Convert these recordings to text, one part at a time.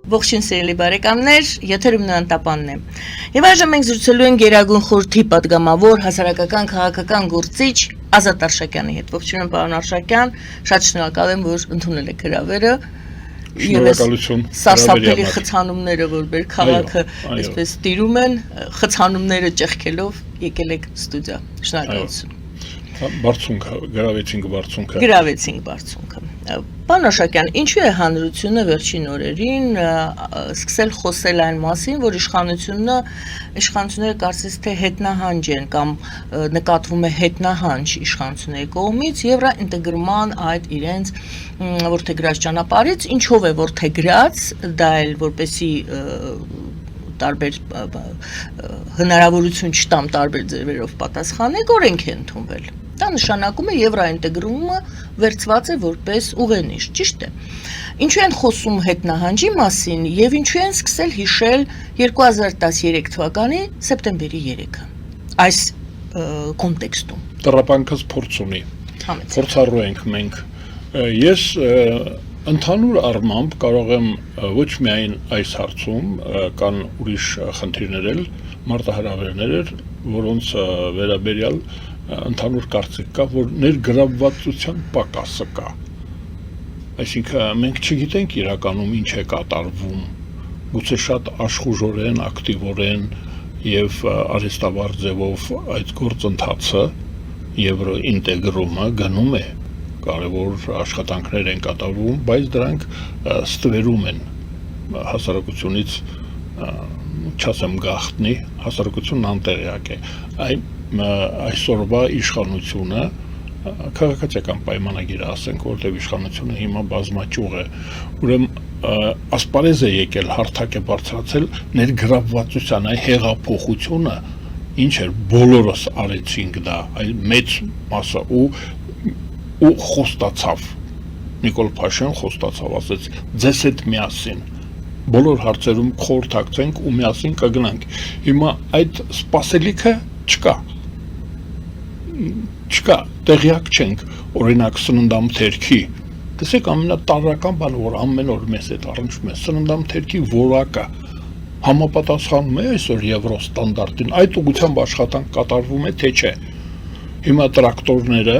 Ողջույն սիրելի բարեկամներ, եթերում Նանտապանն է։ Եվ այժմ մենք զրուցելու ենք Գերագույն խորհրդի պատգամավոր հասարակական քաղաքական գործիչ Ազատ Արշակյանի հետ։ Ողջույն պարոն Արշակյան, շատ շնորհակալ եմ, որ ընդունել եք հրավերը։ Շնորհակալություն։ Սարսափելի խցանումները, որ մեր քաղաքը այսպես տիրում են, խցանումները ճեղքելով եկել եք ստուդիա։ Շնորհակալություն։ Բարձունք, գրավեցինք բարձունքը։ Պարոն Արշակյան, ինչու է հանրությունը վերջին օրերին սկսել խոսել այն մասին, որ իշխանությունները կարծես թե հետնահանջ են կամ նկատվում է հետնահանջ իշխանությունների կողմից եվրոինտեգրման այդ իրենց որդեգրած ճանապարհից, ինչով է որդեգրած, դա էլ որպեսի տարբեր հնարավորություն չտամ տարբեր ձևերով պատասխանեք, օրենք է ընդունվել։ Դա նշանակում է եվրոինտեգրումը վերծված է որպես ուղենիշ, ճիշտ է։ Ինչու են խոսում հետնահանջի մասին եւ ինչու են սկսել հիշել 2013 թվականի սեպտեմբերի 3-ը այս կոնտեքստում։ Տառապանքս փորձ ունի։ Փորձառու ենք մենք։ Ես ընդհանուր առմամբ կարող եմ ոչ միայն այս հարցում կան ուրիշ խնդիրներ էլ, մարտահրավերներ, որոնց վերաբերյալ ընդհանուր կարծիք կա, որ ներգրավվածության պակասը կա։ Այսինքն մենք չգիտենք իրականում ինչ է կատարվում, գուցե շատ աշխուժորեն, ակտիվորեն եւ արհեստավար ձևով այդ գործընթացը եվրոինտեգրումը գնում է, կարևոր աշխատանքներ են կատարվում, բայց դրանք ստվերում են հասարակությունից, չասեմ գաղտնի, հասարակությունն անտեղյակ է։ Այսօրվա իշխանությունը քաղաքացիական պայմանագիր ասենք, որտեղ իշխանությունը հիմա բազմաճյուղ է, ուրեմն ասպարեզ է եկել, հարթակ է բարձրացել ներգրավվածության այ հեղափոխությունը, ինչ էր, բոլորս արեցինք դա, այ մեծ մասը ու խոստացավ, Նիկոլ Փաշինյան խոստացավ, ասեց, ձեզ հետ միասին, բոլոր հարցերում խորհրդակցենք ու միասին կգնանք, հիմա այդ սպասելիքը չկա, տեղյակ չենք, օրինակ սննդամթերքի, տեսեք ամենատարրական բանը, որ ամեն օր մեզ հետ առնչվում է, սննդամթերքի որակը համապատասխանում է այսօր եվրոստանդարտին, այդ ուղղությամբ աշխատանք կատարվում է, թե չէ։ Հիմա տրակտորները,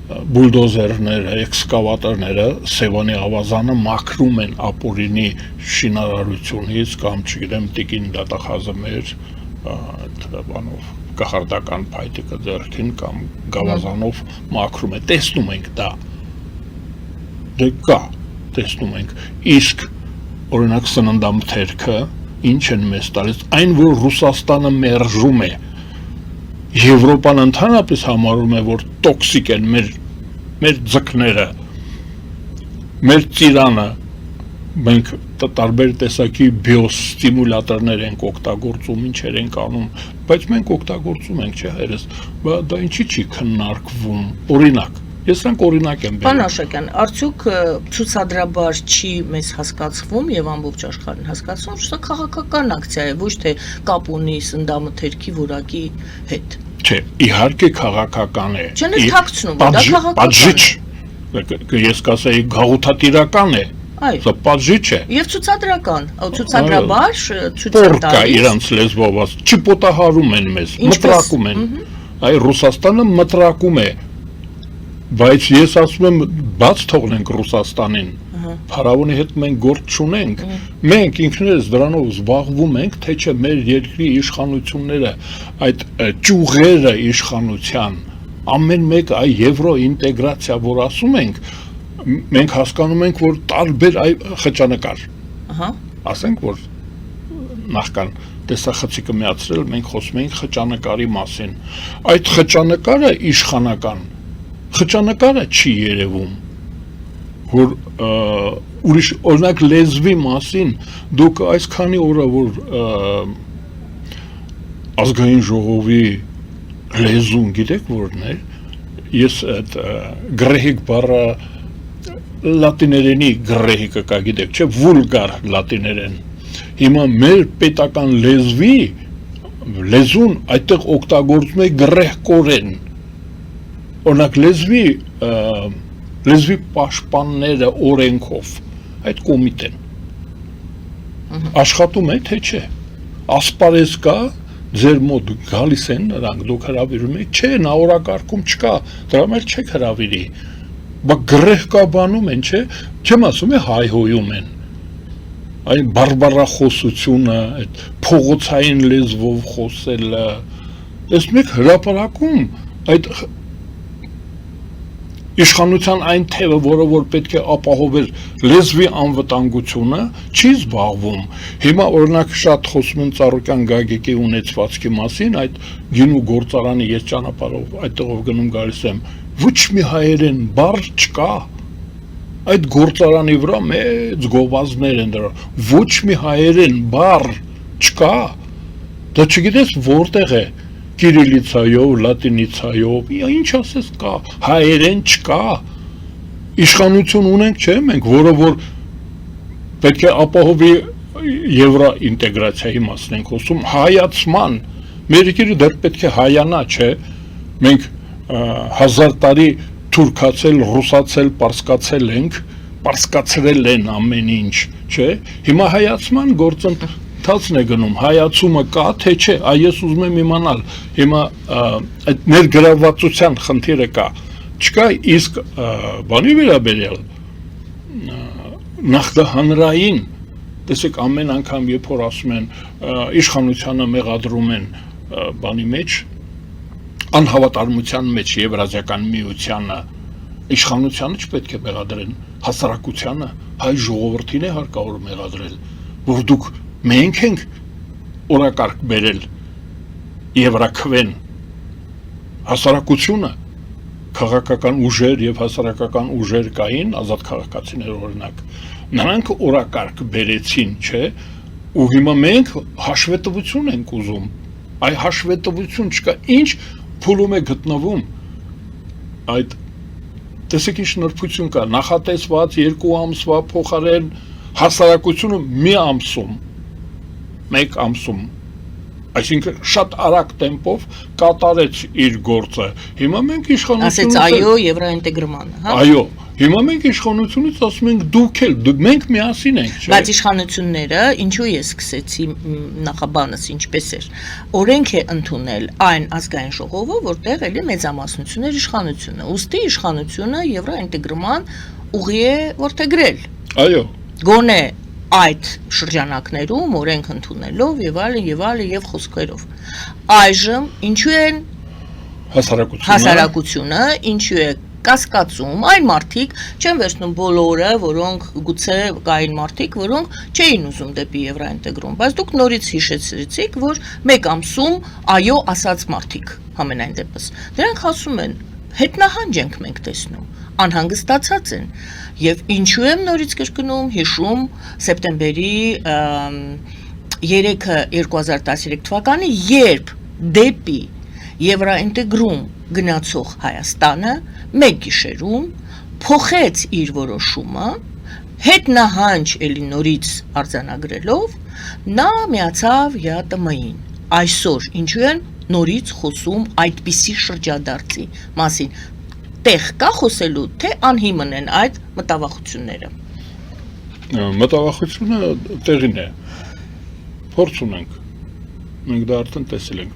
բուլդոզերները, էքսկավատորները Սևանի ավազանը մաքրում են ապօրինի շինարարությունից կամ չգիտեմ տիկին դատախազմեր բանով կախարդական փայտիկը ձեռքին կամ գավազանով մաքրում է, տեսնում ենք դա, դե կա, տեսնում ենք, իսկ օրինակ սննդամթերքը ինչ են մեզ տալիս, այն որ Ռուսաստանը մերժում է, Եվրոպան ընդհանրապես համարում է, որ տոքսիկ են մեր ձկները, մեր ծիրանը, մենք տարբեր տեսակի բիոստիմուլատորներ ենք օգտագործում, ինչեր ենք անում, բայց մենք օգտագործում ենք, չէ՞ հայրս, դա ինչի չի քննարկվում, օրինակ, ես դրանք օրինակ եմ բերում։ Պարոն Արշակյան, արդյոք ցուցադրաբար չի մեզ հասկացվում եւ ամբողջ աշխարհին հասկացվում, որ սա քաղաքական ակցիա է, ոչ թե կապ ունի սննդամթերքի որակի հետ։ Չէ, իհարկե քաղաքական է։ Չեն թաքցնում, դա քաղաքական է։ Ես կասեի գաղութատիրական է։ Սա պատժիչ է։ Եվ ցուցադրական, ցուցադրաբար ցույց է տալիս։ Իրանց լեզվով չպոտահարում են մեզ, մտրակում են։ Այ Ռուսաստանը մտրակում է, բայց ես ասում եմ բաց թողնենք Ռուսաստանին, փարավոնի հետ մենք գործ չունենք, մենք ինքներս դրանով զբաղվում ենք, թե չէ մեր երկրի իշխանությունները, այդ ճյուղերը իշխանության, ամեն մեկ այ եվրոինտեգրացիա, որ ասում ենք, մենք հասկանում ենք, որ տարբեր խճանկար, ասենք, որ նախքան տեսախցիկը միացրել, մենք խոսում ենք խճանկարի մասին, այդ խճանկարը իշխանական, խճանկարը չի երևում, որ ուրիշ օրինակ լեզվի մասին, դուք այսքանի օրը, որ ազգային ժողովի լեզուն գիտեք որն է, ես այդ գրեհիկ բառը լատիներենի գրեհիկը կա գիտեք, չէ, վուլգար լատիներեն, հիմա մեր պետական լեզուն այդտեղ օգտագործում է գրեհկորեն, օրինակ լեզվի պաշտպանները օրենքով այդ կոմիտեն Աշխատում է թե չէ։ Ասպարեզ կա, ձեր մոտ գալիս են նրանք, դուք հրավիրում եք, չէ, նա օրակարգում չկա, դրա մեջ չեք հրավիրի։ Բայց գրեհ կա բանում են, չէ, չեմ ասում է հայհոյում են։ Այն բարբարախոսությունը, այդ փողոցային լեզվով խոսելը, այս մեկ հրապարակում այդ իշխանության այն թևը, որը որ պետք է ապահովել լեզվի անվտանգությունը, չի զբաղվում։ Հիմա օրինակ շատ խոսում են Ծառուկյան Գագիկի ունեցվածքի մասին, այդ գինու գործարանի ես ճանապարհով այդտեղով գնում գալիս եմ, ոչ մի հայերեն բառ չկա։ Այդ գործարանի վրա մեծ գովազդներ են դրա, ոչ մի հայերեն բառ չկա։ Դա չգիտես որտեղ է։ Կիրիլիցայով, լատինիցայով, ինչ ասես կա, հայերեն չկա, իշխանություն ունենք չէ մենք, որը որ պետք է ապահովի եվրոինտեգրացիայի մասին ենք խոսում, հայացման, մեր երկիրը դեռ պետք է հայանա, չէ, մենք 1000 տարի թուրքացել, ռուսացել, պարսկացել ենք, պարսկացրել են ամեն ինչ, չէ, հիմա հայացման գործընթացն է գնում, հայացումը կա, թե չէ, ես ուզում եմ իմանալ, հիմա այդ ներգրավվածության խնդիրը կա, չկա, իսկ բանի վերաբերյալ նախդահանրային, տեսեք ամեն անգամ երբ որ ասում են իշխանությանը մեղադրում են բանի մեջ, անհավատարմության մեջ Եվրազիական միությանը, իշխանությանը չպետք է մեղադրեն, հասարակությանը, հայ ժողովրդին է հարկավոր մեղադրել, որ դուք մենք ենք օրակարգ բերել Եվրաքվեն հասարակությունը, քաղաքական ուժեր եւ հասարակական ուժեր կային, ազատ քաղաքացիներ օրինակ, նրանք օրակարգ բերեցին, չէ, ու հիմա մենք հաշվետվություն ենք ուզում, այ հաշվետվություն չկա, ինչ փուլում է գտնվում այդ տեսեք ինչ նրբություն կա, նախատեսված 2 ամսվա փոխարեն հասարակությունը մի ամսում, 1 ամսում, այսինքն շատ արագ տեմպով կատարեց իր գործը, հիմա մենք իշխանությունից ասեց այո եվրոինտեգրմանը, հա? Այո, հիմա մենք իշխանությունից ասում ենք դուք էլ, մենք միասին ենք, չէ՞։ Բայց իշխանությունները, ինչու ես սկսեցի նախաբանս ինչպես էր, օրենք է ընդունել այն ազգային ժողովը, որտեղ էլի մեծամասնություններ իշխանությունը, ուստի իշխանությունը եվրոինտեգրման ուղի է որդեգրել։ Այո։ Գոնե այդ շրջանակներում օրենք ընդունելով եւ այլն եւ խոսքերով։ Այժմ ինչու են հասարակությունը, ինչու է կասկածում այն մարդիկ, չեն վերցնում բոլորը, որոնք գուցե կային մարդիկ, որոնք չէին ուզում դեպի եվրոինտեգրում, բայց դուք նորից հիշեցրեցիք, որ 1 ամսում այո ասած մարդիկ համենայն դեպս։ Դրանք ասում են, հետնահանջ ենք մենք տեսնում, անհանգստացած են, եւ ինչու եմ նորից կրկնում, հիշում սեպտեմբերի 3-ը 2013 թվականի, երբ դեպի եվրոինտեգրում գնացող Հայաստանը մեկ գիշերում փոխեց իր որոշումը, հետնահանջ էլի նորից արձանագրելով, նա միացավ ԵԱՏՄ-ին։ Այսօր ինչու են նորից խոսում այդպիսի շրջադարձի մասին։ Տեղ կա խոսելու, թե անհիմն են այդ մտավախությունները։ Մտավախությունը տեղին է։ Փորձ ունենք։ Մենք դա արդեն տեսել ենք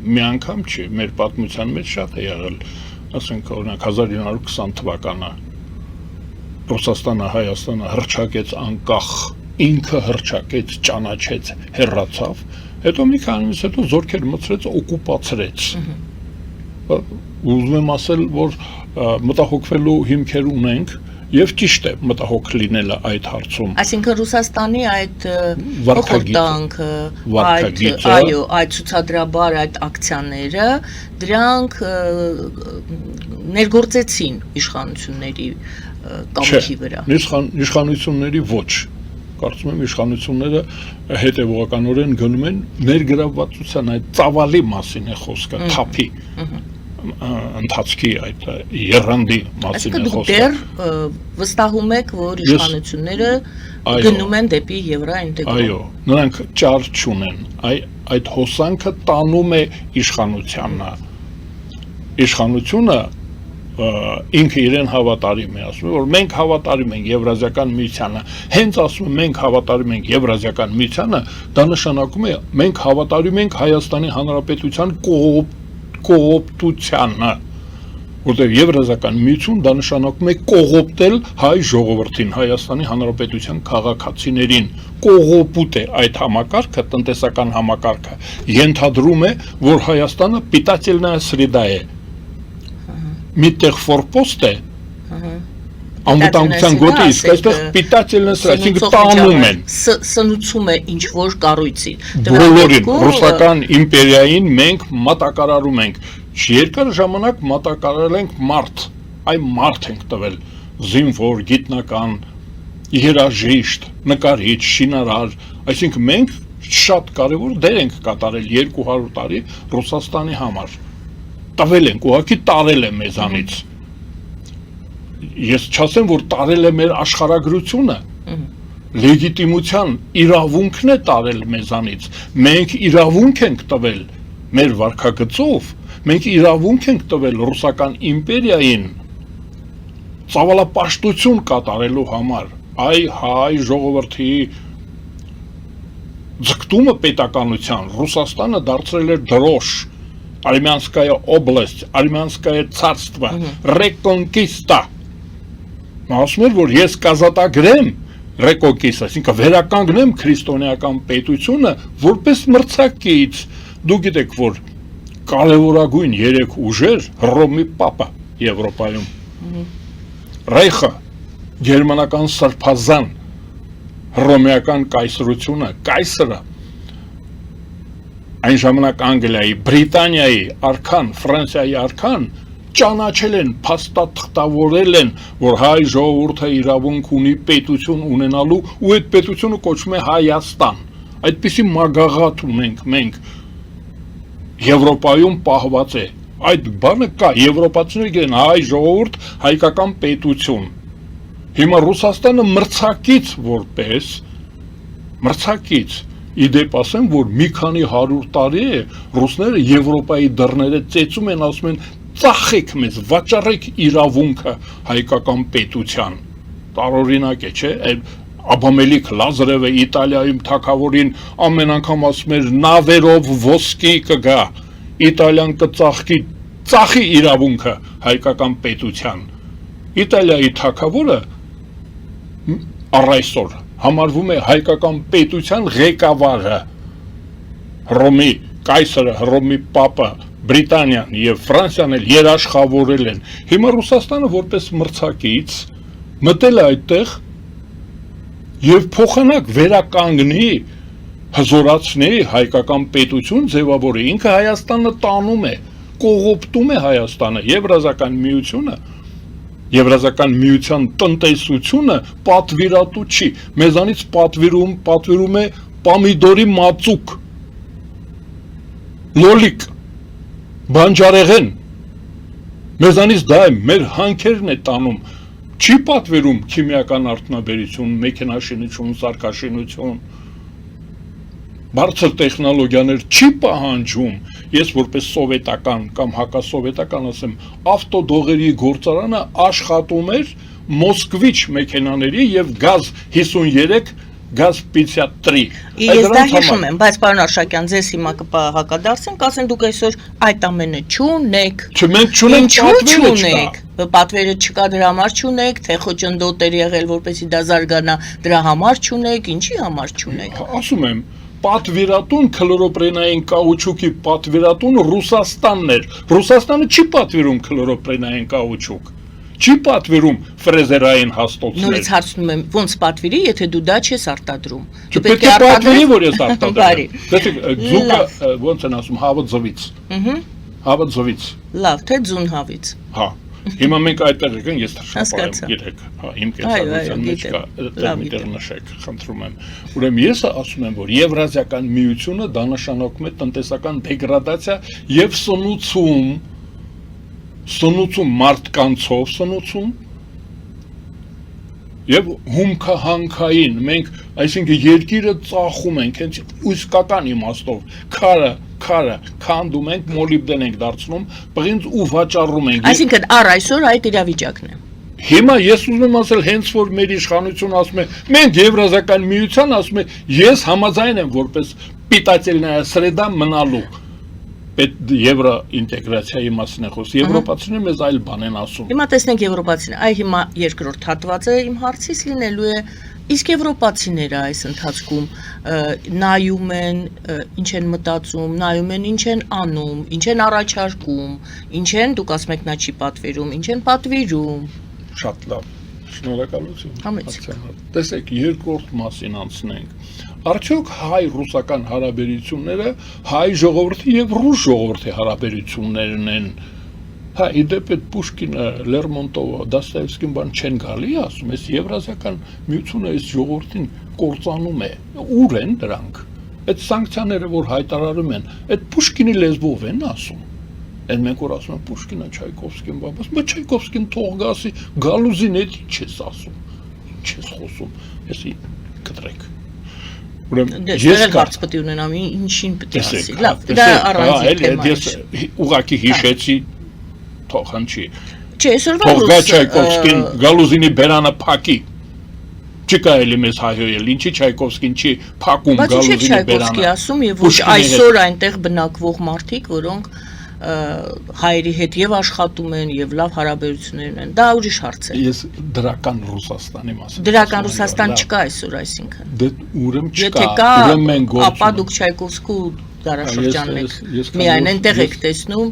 մի անգամ չի, մեր պատմության մեջ շատ է եղել, ասենք օրինակ 1920 թվականը Ռուսաստանը, Հայաստանը հռչակեց անկախ, ինքը հռչակեց, ճանաչեց, հեռացավ, հետո մի քանի ամիս հետո զորքեր մտցրեց, օկուպացրեց։ Ուզում եմ ասել, որ մտահոգվելու հիմքեր ունենք եւ ճիշտ է մտահոգ լինելը այդ հարցում։ Այսինքն Ռուսաստանի այդ փոխտանքը, այդ ցուցադրաբար այդ ակցիաները, դրանք ներգործեցին իշխանությունների կամքի վրա։ Իշխանությունների ոչ։ Կարծում եմ իշխանությունները հետևողականորեն գնում են ներգրավվածության այդ ծավալի մասին է խոսքը, թափի ընթացքի այդ երանդի մասին է խոսքը։ Դեռ վստահում եք, որ իշխանությունները գնում են դեպի եվրոինտեգրում։ Այո, նրանք ճար չունեն, այդ հոսանքը տանում է իշխանությանը։ Իշխանությունը ինքը իրեն հավատարիմ է, ասում է, որ մենք հավատարիմ ենք Եվրազիական միությանը, հենց ասում է մենք հավատարիմ ենք Եվրազիական միությանը, դա նշանակում է մենք հավատարիմ ենք Հայաստանի Հանրապետության կողոպտությանը, որտեղ Եվրազիական միություն դա նշանակում է կողոպտել հայ ժողովրդին, Հայաստանի Հանրապետության քաղաքացիներին, կողոպուտ է այդ համակարգը, տնտեսական համակարգը, ենթադրում է, որ Հայաստանը պիտательная среда է, միտեղ ֆորպոստ է, անվտանգության գոտի, իսկ այստեղ պիտательная среда, այսինքն տանում են, սնուցում է ինչ-որ կառույցի, բոլորին, ռուսական իմպերիային մենք մատակարարում ենք, երկար ժամանակ մատակարարել ենք մարդ, այ մարդ ենք տվել, զինվոր, գիտնական, երաժիշտ, նկարիչ, շինարար, այսինքն մենք շատ կարևոր դեր ենք կատարել 200 տարի Ռուսաստանի համար, տվել ենք, ուղղակի տարել է մեզանից, ես չասեմ, որ տարել է մեր աշխարհագրությունը, լեգիտիմության իրավունքն է տարել մեզանից, մենք իրավունք ենք տվել մեր վարքագծով, մենք իրավունք ենք տվել ռուսական իմպերիային ծավալապաշտություն կատարելու համար, այ հայ ժողովրդի ձգտումը պետականության, Ռուսաստանը դարձրել էր դրոշ, Армянская область, Армянское царство, Ռեկոնկիստա, ասում էր, որ ես կազատագրեմ Ռեկոնկիստա, այսինքն վերականգնեմ քրիստոնեական պետությունը որպես մրցակից, դու գիտեք, որ կարևորագույն 3 ուժեր Հռոմի Պապը Եվրոպայում, Ռեյխը, գերմանական սրբազան, հռոմեական կայսրությունը, կայսրը, այն ժամանակ Անգլիայի, Բրիտանիայի արքան, Ֆրանսիայի արքան ճանաչել են, փաստաթղթավորել են, որ հայ ժողովուրդը իրավունք ունի պետություն ունենալու ու այդ պետությունը կոչվում է Հայաստան, այդպիսի մագաղաթ ունենք մենք, Եվրոպայում պահված է, այդ բանը կա, եվրոպացիները գիտեն, հայ ժողովուրդ, հայկական պետություն, հիմա Ռուսաստանը մրցակից որպես, մրցակից, իդեպ ասեմ, որ մի քանի 100 տարի է, ռուսները Եվրոպայի դռները ծեծում են, ասում են, ծախեք մեզ, վաճառեք իրավունքը հայկական պետության, տարօրինակ է, չէ, Աբամելիք Լազարևը Իտալիայում թագավորին ամեն անգամ ասում էր նավերով ոսկի կգա, Իտալիան կծախի իրավունքը հայկական պետության, Իտալիայի թագավորը առայսօր համարվում է հայկական պետության ղեկավարը, Հռոմի կայսրը, Հռոմի Պապը, Բրիտանիան եւ Ֆրանսիան էլ երաշխավորել են, հիմա Ռուսաստանը որպես մրցակից մտել է այդտեղ եւ փոխանակ վերականգնի, հզորացնի հայկական պետություն ձևավորի, ինքը Հայաստանը տանում է, կողոպտում է Հայաստանը, Եվրազիական միությունը, Եվրազիական միության տնտեսությունը պատվիրատու չի, մեզանից պատվիրում է պամիդորի մածուկ, լոլիկ, բանջարեղեն, մեզանից դա է, մեր հանքերն է տանում, չի պատվիրում քիմիական արդյունաբերություն, մեքենաշինություն, սարքաշինություն, բարձր տեխնոլոգիաներ չի պահանջում, ես որպես սովետական կամ հակասովետական ասեմ, ավտոդողերի գործարանը աշխատում էր Մոսկվիչ մեքենաների եւ գազ 53 գազ 53 Ես դա հիշում եմ, բայց պարոն Արշակյան, ձեզ հիմա կհակադարձենք, ասեն դուք այսօր այդ ամենը չունեք, մենք չունենք, պատվերը չկա, դրա համար չունեք, թե խոճնդոտ էր եղել, որպեսզի դա զարգանա, դրա համար չունեք, ինչի համար չունեք։ Ասում եմ, պատվիրատուն քլորոպրենային կաուչուկի պատվիրատուն Ռուսաստանն էր, Ռուսաստանը չի պատվիրում քլորոպրենային կաուչուկ, չի պատվիրում ֆրեզերային հաստոցներ։ Նորից հարցնում եմ, ոնց պատվիրի, եթե դու դա չես արտադրում։ Պետք է պատվիրի, որ ես արտադրեմ։ Դե ձուկը ոնց են ասում, հավը ձվից։ Հավը ձվից։ Լավ, թե ձուն հավից։ Հա։ Հիմա մենք այդտեղ եկան, ես թշնապայեմ, գիտեք, հա, իմ կենսագրության մեջ կա, այդտեղ նշեք, խնդրում եմ։ Ուրեմն ես ասում եմ, որ Եվրազիական միությունը դա նշանակում է տնտեսական դեգրադացիա եւ սնուցում մարդկանցով սնուցում եւ հումքահանքային, մենք, այսինքն երկիրը ծախում ենք, հենց իսկական իմաստով, քարը աշխարհը քանդում ենք, մոլիբդեն ենք դարձնում, բղինձ ու վաճառում ենք։ Այսինքն առ այսօր այդ իրավիճակն է։ Հիմա ես ուզում ասել հենց որ մեր իշխանությունը ասում է, մենք Եվրազիական միության ասում է, ես համաձայն եմ որպես պիտательная среда մնալու։ Պետ եվրո ինտեգրացիայի մասին է խոսքը։ Եվրոպացիները մեզ այլ բան են ասում։ Հիմա տեսնենք եվրոպացիները, այ հիմա երկրորդ հատվածը իմ հարցից լինելու է, իսկ եվրոպացիները այս ընթացքում նայում են, ինչ են մտածում, նայում են ինչ են անում, ինչ են առաջարկում, ինչ են, դուք ասում եք նա չի պատվիրում, ինչ են պատվիրում։ Շատ լավ։ Շնորհակալություն։ Համեցեք։ Տեսեք, երկրորդ մասին անցնենք։ Արդյոք հայ-ռուսական հարաբերությունները հայ ժողովրդի եւ ռուս ժողովրդի հարաբերություններն են։ Հա, իդեպ այդ Պուշկինը, Լերմոնտովը, Դաստոևսկին բան չեն գալի, ասում, այս Եվրազիական միությունը այս ժողովրդին կործանում է։ Ուր են դրանք։ Այդ սանկցիաները, որ հայտարարում են, այդ Պուշկինի լեզվով են ասում։ Են մենք որ ասում են Պուշկինը, Չայկովսկին, բաբաս, բայց Չայկովսկին թող գասի, Գալուզին էդ ինչ ես ասում։ Ինչ ես խոսում։ Էսի կտրեք։ Ես հարց պետք է ունենամ, ինչին պետք է ասի։ Լավ, դա առանձին թեմա է։ Ես ուղղակի հիշեցի թողանչի։ Չէ, այսօրվա Թող գա Չայկովսկին Գալուզինի բերանը փակի։ Չկա էլի մեզ հայհոյել, ինչի Չայկովսկին չի փակում Գալուզինի բերանը։ Բայց Չայկովսկի ասում եւ ոչ այսօր այնտեղ բնակվող մարդիկ, որոնք հայերի հետ եւ աշխատում են եւ լավ հարաբերություններ ունեն։ Դա ուրիշ հարց է։ Ես դրական Ռուսաստանի մասին։ Դրական Ռուսաստան չկա այսօր, այսինքն։ Դե ուրեմն չկա, Եթե կա, ուրեմն մենք գործում։ ապա դուք Չայկովսկու դարաշրջանն եք։ Միայն այնտեղ եք տեսնում։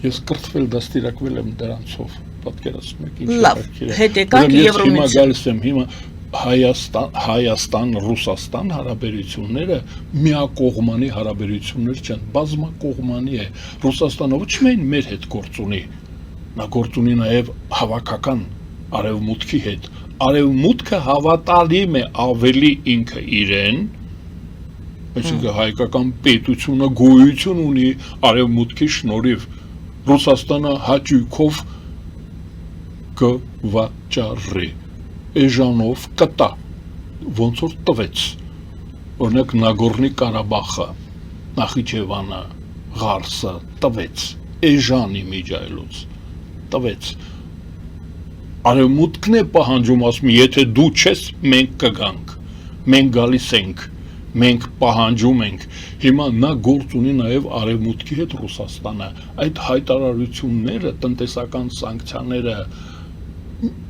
Ես կրթվել դաստիարակվել եմ դրանցով, պատկերացնում եք ինչ։ Լավ, հետ եկանք Եվրոմիություն։ Հիմա գալիս եմ, հիմա Հայաստան-Ռուսաստան հարաբերությունները միակողմանի հարաբերություններ չեն, բազմակողմանի է։ Ռուսաստանը ոչ միայն մեր հետ գործ ունի, նա գործ ունի նաև հավաքական արևմուտքի հետ։ Արևմուտքը հավատալիմ է ավելի ինքը իրեն, այսինքն հայկական պետությունը գոյություն ունի արևմուտքի շնորհիվ։ Ռուսաստանը հաճույքով կվաճառի։ Էժանով կտա, ոնց որ տվեց, օրինակ Նագորնի Կարաբախը, Նախիջևանը, Ղարսը տվեց, էժանի միջայլոց, տվեց, արևմուտքն է պահանջում, ասում, եթե դու չես, մենք կգանք, մենք գալիս ենք, մենք պահանջում ենք, հիմա նա գործ ունի նաև արևմուտքի հետ Ռուսաստանը, այդ հայտարարությունները, տնտեսական սանկցիաները,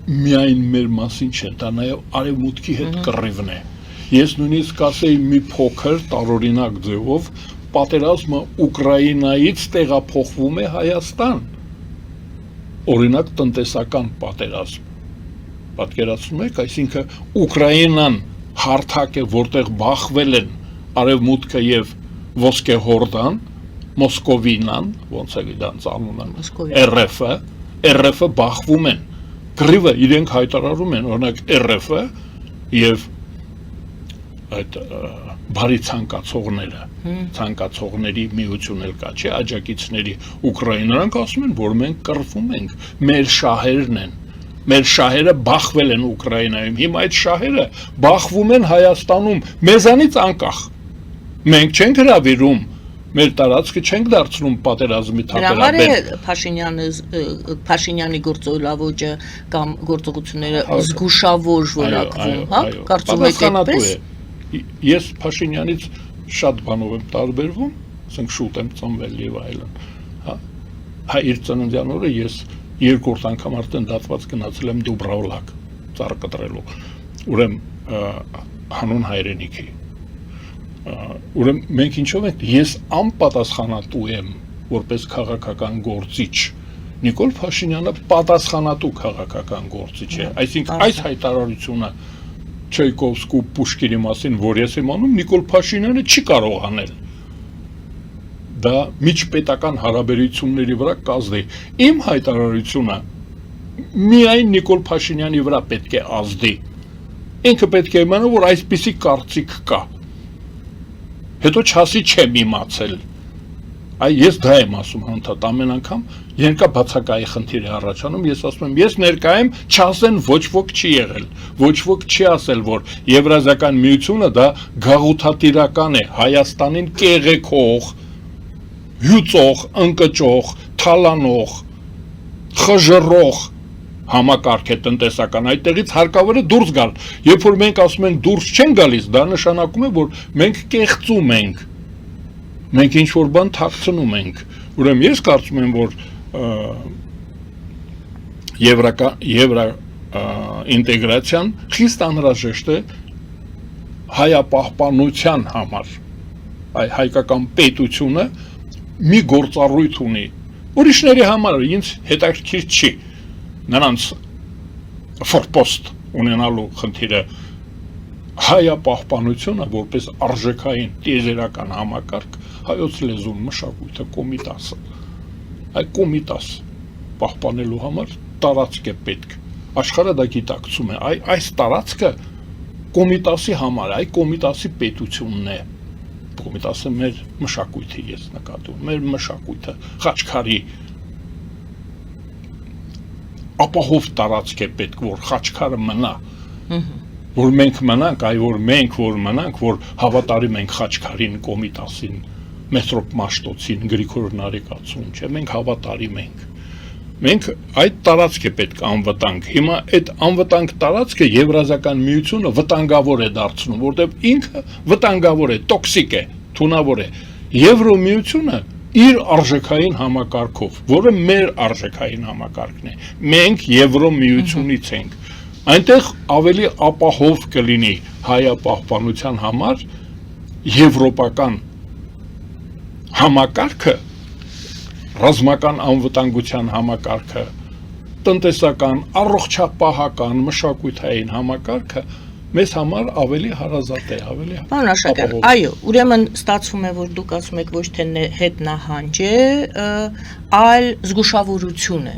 միայն մեր մասին չեն, դա նաև արևմուտքի հետ կռիվն է։ Ես նույնիսկ ասեի մի փոքր տարօրինակ ձևով, պատերազմը Ուկրաինայից տեղափոխվում է Հայաստան։ Օրինակ տնտեսական պատերազմ։ Պատկերացնում եք, այսինքն Ուկրաինան հարթակ է, որտեղ բախվել են արևմուտքը եւ Ոսկեհորդան, Մոսկովինան, ոնց է դրանց անունը, RF-ը բախվում են։ Գրիվը իրենք հայտարարում են, օրինակ RF-ը եւ այդ բարի ցանկացողների միություն էլ կա, չէ, աջակիցների Ուկրաինանք ասում են, որ մենք կռվում ենք, մեր շահերն են, մեր շահերը բախվել են Ուկրաինայում, հիմա այդ շահերը բախվում են Հայաստանում, մեզանից անկախ, մենք չենք հրավիրում, մեր տարածքը չենք դարձնում պատերազմի թատերաբեր։ Փաշինյանի գործողությունները կամ գործողությունները զգուշավոր որակվում, հա, կարծում եք այդպես։ Ես Փաշինյանից շատ բանով եմ տարբերվում, ասենք շուտ եմ ծնվել եւ այլն, հա։ Հա իր ծննդյան օրը ես երկրորդ անգամ արդեն դատված գնացել եմ Դուբրավլակ, ծառ կտրելու։ Ուրեմն հանուն հայրենիքի։ Ուրեմն մենք ինչով ենք, ես անպատասխանատու եմ որպես քաղաքական գործիչ, Նիկոլ Փաշինյանը պատասխանատու քաղաքական գործիչ է, այսինքն այս հայտարարությունը Չայկովսկու Պուշկինի մասին, որ ես եմ անում, Նիկոլ Փաշինյանը չի կարող անել, դա միջպետական հարաբերությունների վրա կազդի, իմ հայտարարությունը միայն Նիկոլ Փաշինյանի վրա պետք է ազդի, ինքը պետք է իմանա, որ այսպիսի կարծիք կա, հետո չասի չեմ իմացել, ես դա եմ ասում հանդատ ամեն անգամ, երկա բացակայի խնդիր է առաջանում, ես ասում եմ, ես ներկա եմ, չասեն ոչ ոք չի եղել, ոչ ոք չի ասել, որ Եվրազիական միությունը դա գաղութատիրական է, Հայաստանին կեղեքող, հյուծող, ընկճող, թալանող, խժռող համակարգ է տնտեսական, այդտեղից հարկավոր է դուրս գալ։ Երբ որ մենք ասում ենք դուրս չեն գալիս, դա նշանակում է, որ մենք կեղծում ենք, մենք ինչ-որ բան թաքցնում ենք։ Ուրեմն ես կարծում եմ, որ եվրա ինտեգրացիան խիստ անհրաժեշտ է հայապահպանության համար, հայկական պետությունը մի գործառույթ ունի, ուրիշների համար ինձ հետաքրքիր չի, նրանց ֆորպոստ ունենալու խնդիրը, հայապահպանությունը որպես արժեքային տիեզերական համակարգ, հայոց լեզուն, մշակույթը, կոմիտասը, այ կոմիտաս պահպանելու համար տարածք է պետք, աշխարհը դա գիտակցում է, այս տարածքը կոմիտասի համար, այ կոմիտասի պետությունն է, կոմիտասը մեր մշակույթի ես նկատում, մեր մշակույթը, Խաչքարի ապահով տարածք է պետք, որ Խաչքարը մնա, որ մենք մնանք, այ որ մենք որ մնանք, որ հավատարիմ ենք Խաչքարին, Կոմիտասին, Մեսրոպ Մաշտոցին, Գրիգոր Նարեկացուն, չէ, մենք հավատարիմ ենք։ Մենք այդ տարածք է պետք անվտանգ։ Հիմա այդ անվտանգ տարածքը Եվրազիական միությունը վտանգավոր է դարձնում, որտեղ ինքը վտանգավոր է, տոքսիկ է, թունավոր է։ Եվրոմիությունը իր արժեքային համակարգով, որը մեր արժեքային համակարգն է։ Մենք Եվրոմիությունից ենք։ Այնտեղ ավելի ապահով կլինի հայապահպանության համար եվրոպական համակարգը, ռազմական անվտանգության համակարգը, տնտեսական, առողջապահական, մշակութային համակարգը մեզ համար ավելի հարազատ է, ավելի Պարոն Աշակյան, այո, ուրեմն ստացվում է, որ դուք ասում եք ոչ թե հետնահանջ է, այլ զգուշավորություն է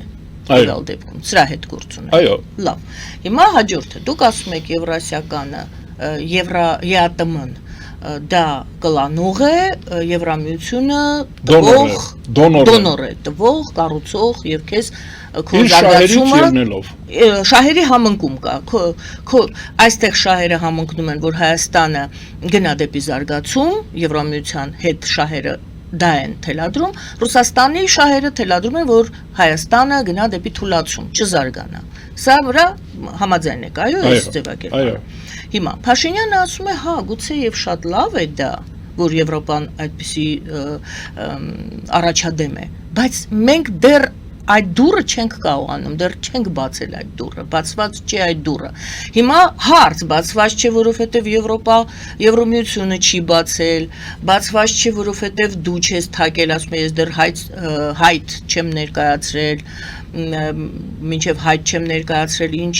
եղել դեպքում, սրա հետ գործ ունի։ Այո։ Լավ։ Հիմա հաջորդը, դուք ասում եք Եվրասիականը, ԵԱՏՄ-ն դա կլանող է, Եվրամիությունը դոնոր է, տվող, կառուցող եւ քեզ քո զարգացումը շահերի համընկում կա, այստեղ շահերը համընկնում են, որ Հայաստանը գնա դեպի զարգացում, Եվրամիության հետ շահերը դա են թելադրում, Ռուսաստանի շահերը թելադրում են, որ Հայաստանը գնա դեպի թուլացում, չզարգանա։ Սա վրա համաձայն եք, այո, այս ձևակերպը։ Հիմա Փաշինյանը ասում է, հա, գուցե եւ շատ լավ է դա, որ Եվրոպան այդպիսի առաջադեմ է, բայց մենք դեռ այդ դուրը չենք կարողանում, դեռ չենք բացել այդ դուրը, բացված չէ այդ դուրը։ Հիմա հարց բացված չէ, որովհետև Եվրոմիությունը չի բացել, բացված չէ, որովհետև դու չես թակել, ասում ես դեռ հայտ չեմ ներկայացրել, մինչև հայտ չեմ ներկայացրել, ինչ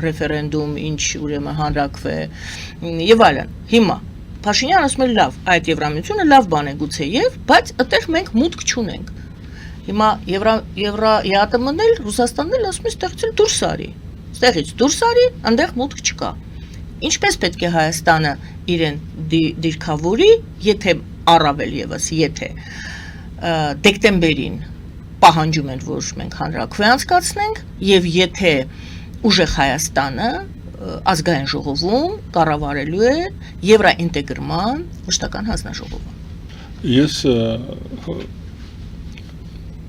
ռեֆերենդում, ինչ ուրեմն հանրակրվե եւ այլն։ Հիմա Փաշինյանը ասում է լավ, այդ Եվրամիությունը լավ բան է գուցե եւ, բայց այդտեղ մենք մուտք չունենք։ Հիմա ԵԱՏՄ-ն էլ Ռուսաստանն էլ ասում է ստեղծել դուրս արի։ Ստեղից դուրս արի, այնտեղ մուտք չկա։ Ինչպես պետք է Հայաստանը իրեն դիրքավորի, եթե առավել եւս, եթե դեկտեմբերին պահանջում են, որ մենք հանրակրվե անցկացնենք, եւ եթե ուժեղ Հայաստանը ազգային ժողովում կառավարելու է եվրաինտեգրման մշտական հանձնաժողովը։ Ես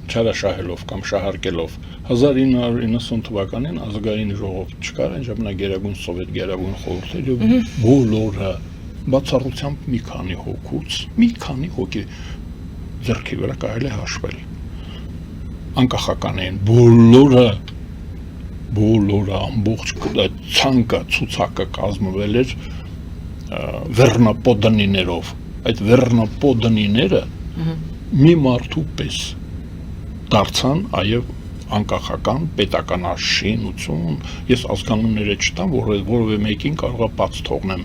չարաշահելով կամ շահարկելով 1990 թվականին ազգային ժողով չկար, այն ժամանակ Գերագույն Սովետ Գերագույն խորհուրդը բոլորը բացառությամբ մի քանի հոգուց, մի քանի հոգի ձեռքի վրա կարելի է հաշվել։ Անկախական էին բոլորը ամբողջ ցանկը ցուցակը կազմվել էր վերնապոդանիներով։ Այդ վերնապոդանիները մի մարդու պես դարձան այև անկախական պետական շինություն, ես ազգանունները չտամ, որովե մեկին կարողա բաց թողնեմ,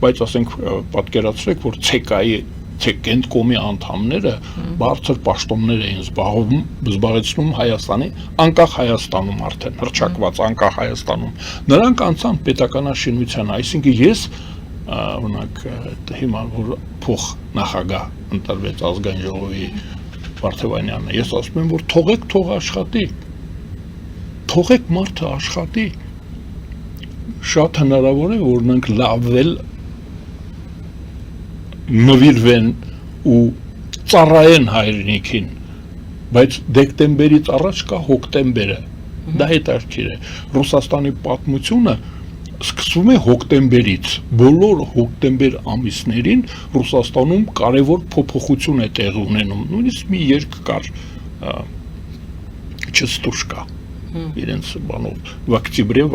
բայց ասենք պատկերացրեք, որ ՑԿ-ի Կենտկոմի անդամները բարձր պաշտոններ էին զբաղեցնում Հայաստանի, անկախ Հայաստանում արդեն, հռչակված անկախ Հայաստանում, նրանք անցան պետականաշինության, այսինքն ես օրինակ հիմա որ փոխ նախագահ ընտրվեց ազգային ժողովի Վարդևանյանը, ես ասում եմ, որ թող աշխատի, թողեք մարդը աշխատի, շատ հնարավոր է, որ նրանք լավել նվիրվեն ու ծառայեն հայրենիքին, բայց դեկտեմբերից առաջ կա հոկտեմբերը, դա հետաքրքիր է, Ռուսաստանի պատմությունը սկսվում է հոկտեմբերից, բոլոր հոկտեմբեր ամիսներին Ռուսաստանում կարևոր փոփոխություն է տեղ ունենում, նույնիսկ մի երգ կար, Չստուշկա, իրենց բանով, վակտիբրե,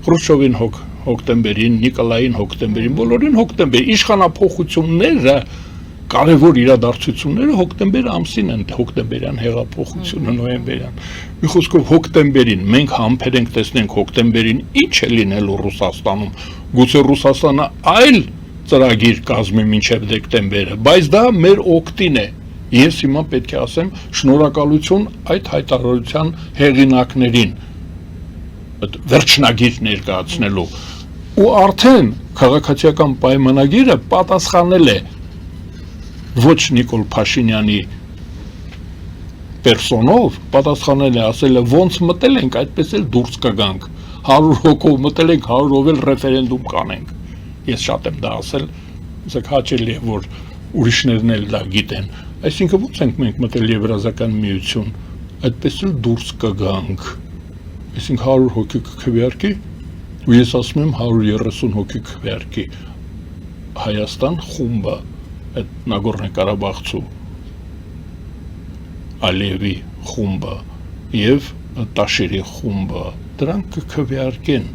Խրուշչովին հոկտեմբերին, Նիկոլային հոկտեմբերին, բոլորին հոկտեմբեր, իշխանափոխությունները, կարևոր իրադարձությունները հոկտեմբեր ամսին են, հոկտեմբերյան հեղափոխությունը, նոյեմբերյան, մի խոսքով հոկտեմբերին, մենք համբեր ենք տեսնենք հոկտեմբերին, ինչ է լինելու Ռուսաստանում, գուցե Ռուսաստանը այլ ծրագիր կազմի մինչև դեկտեմբերը, բայց դա մեր օգտին է, ես հիմա պետք է ասեմ շնորհակալություն այդ հայտարարության հեղինակներին, վերջնագիր ներկայացնելու, ու արդեն քաղաքացիական պայմանագիրը պատասխանել է ոչ Նիկոլ Փաշինյանի պերսոնով, պատասխանել է, ասել է ոնց մտել ենք, այդպես էլ դուրս կգանք, 100 հոգով մտել ենք, 100-ով էլ ռեֆերենդում կանենք, ես շատ եմ դա ասել, ասեք հաճելի է, որ ուրիշներն էլ դա գիտեն, այսինքն ոնց ենք մենք մտել Եվրազական միություն, այդպես էլ դուրս կգանք, այսինքն 100 հոգի կքվեարկի, ու ես ասում եմ 130 հոգի կքվեարկի, Հայաստան խումբը, այդ Նագորնո Ղարաբաղցու Ալիևի խումբը եւ Տաշիրի խումբը, դրանք կքվեարկեն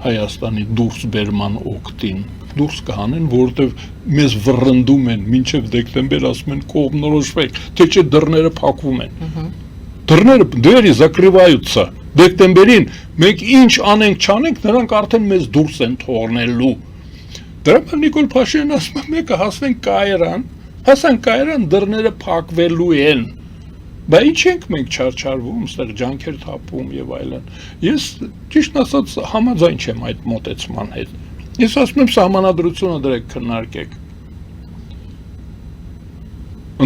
Հայաստանի դուրս բերման օգտին, դուրս կհանեն, որովհետև մեզ վռնդում են, մինչև դեկտեմբեր ասում են կողմնորոշվեք, թե չէ դռները փակվում են, դռները դերի закрываются, դեկտեմբերին մենք ինչ անենք չանենք, նրանք արդեն մեզ դուրս են թողնելու, դրա Նիկոլ Փաշինյանը ասում է մեկը հասնենք Կայարան, հասան Կայարան դռները փակվելու են, բա ինչ ենք մենք չարչարվում, ստեղ ջանքեր թափում եւ այլն, ես ճիշտ ասած համաձայն չեմ այդ մոտեցման հետ, ես ասում եմ սահմանադրությունը դրեք քննարկեք,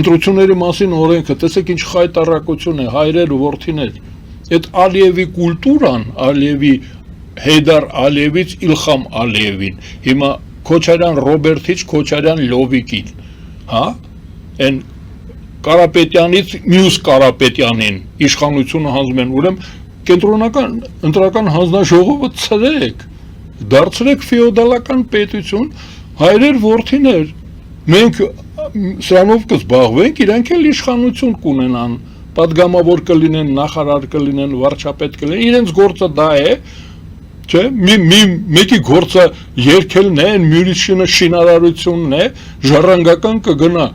ընտրությունների մասին օրենքը, տեսեք ինչ խայտառակություն է, հայրեր ու որդիներ, այդ Ալիևի կուլտուրան, Ալիևի Հեյդար Ալիևից Իլխամ Ալիևին, հիմա Քոչարյան Ռոբերտից Քոչարյան Լովիկին, հա, են Կարապետյանից մյուս Կարապետյանին իշխանությունը հանձնում են, ուրեմն կենտրոնական ընտրական հանձնաժողովը ցրեք, դարձրեք ֆեոդալական պետություն, հայրեր որդիներ, մենք սրանով կզբաղվենք, իրանք էլ իշխանություն կունենան, պատգամավոր կլինեն, նախարար կլինեն, վարչապետ կլինեն, իրենց գործը դա է, չէ, մեկի գործը երկելն է, մյուրիշինը շինարարությունն է, ժառանգական կգնա,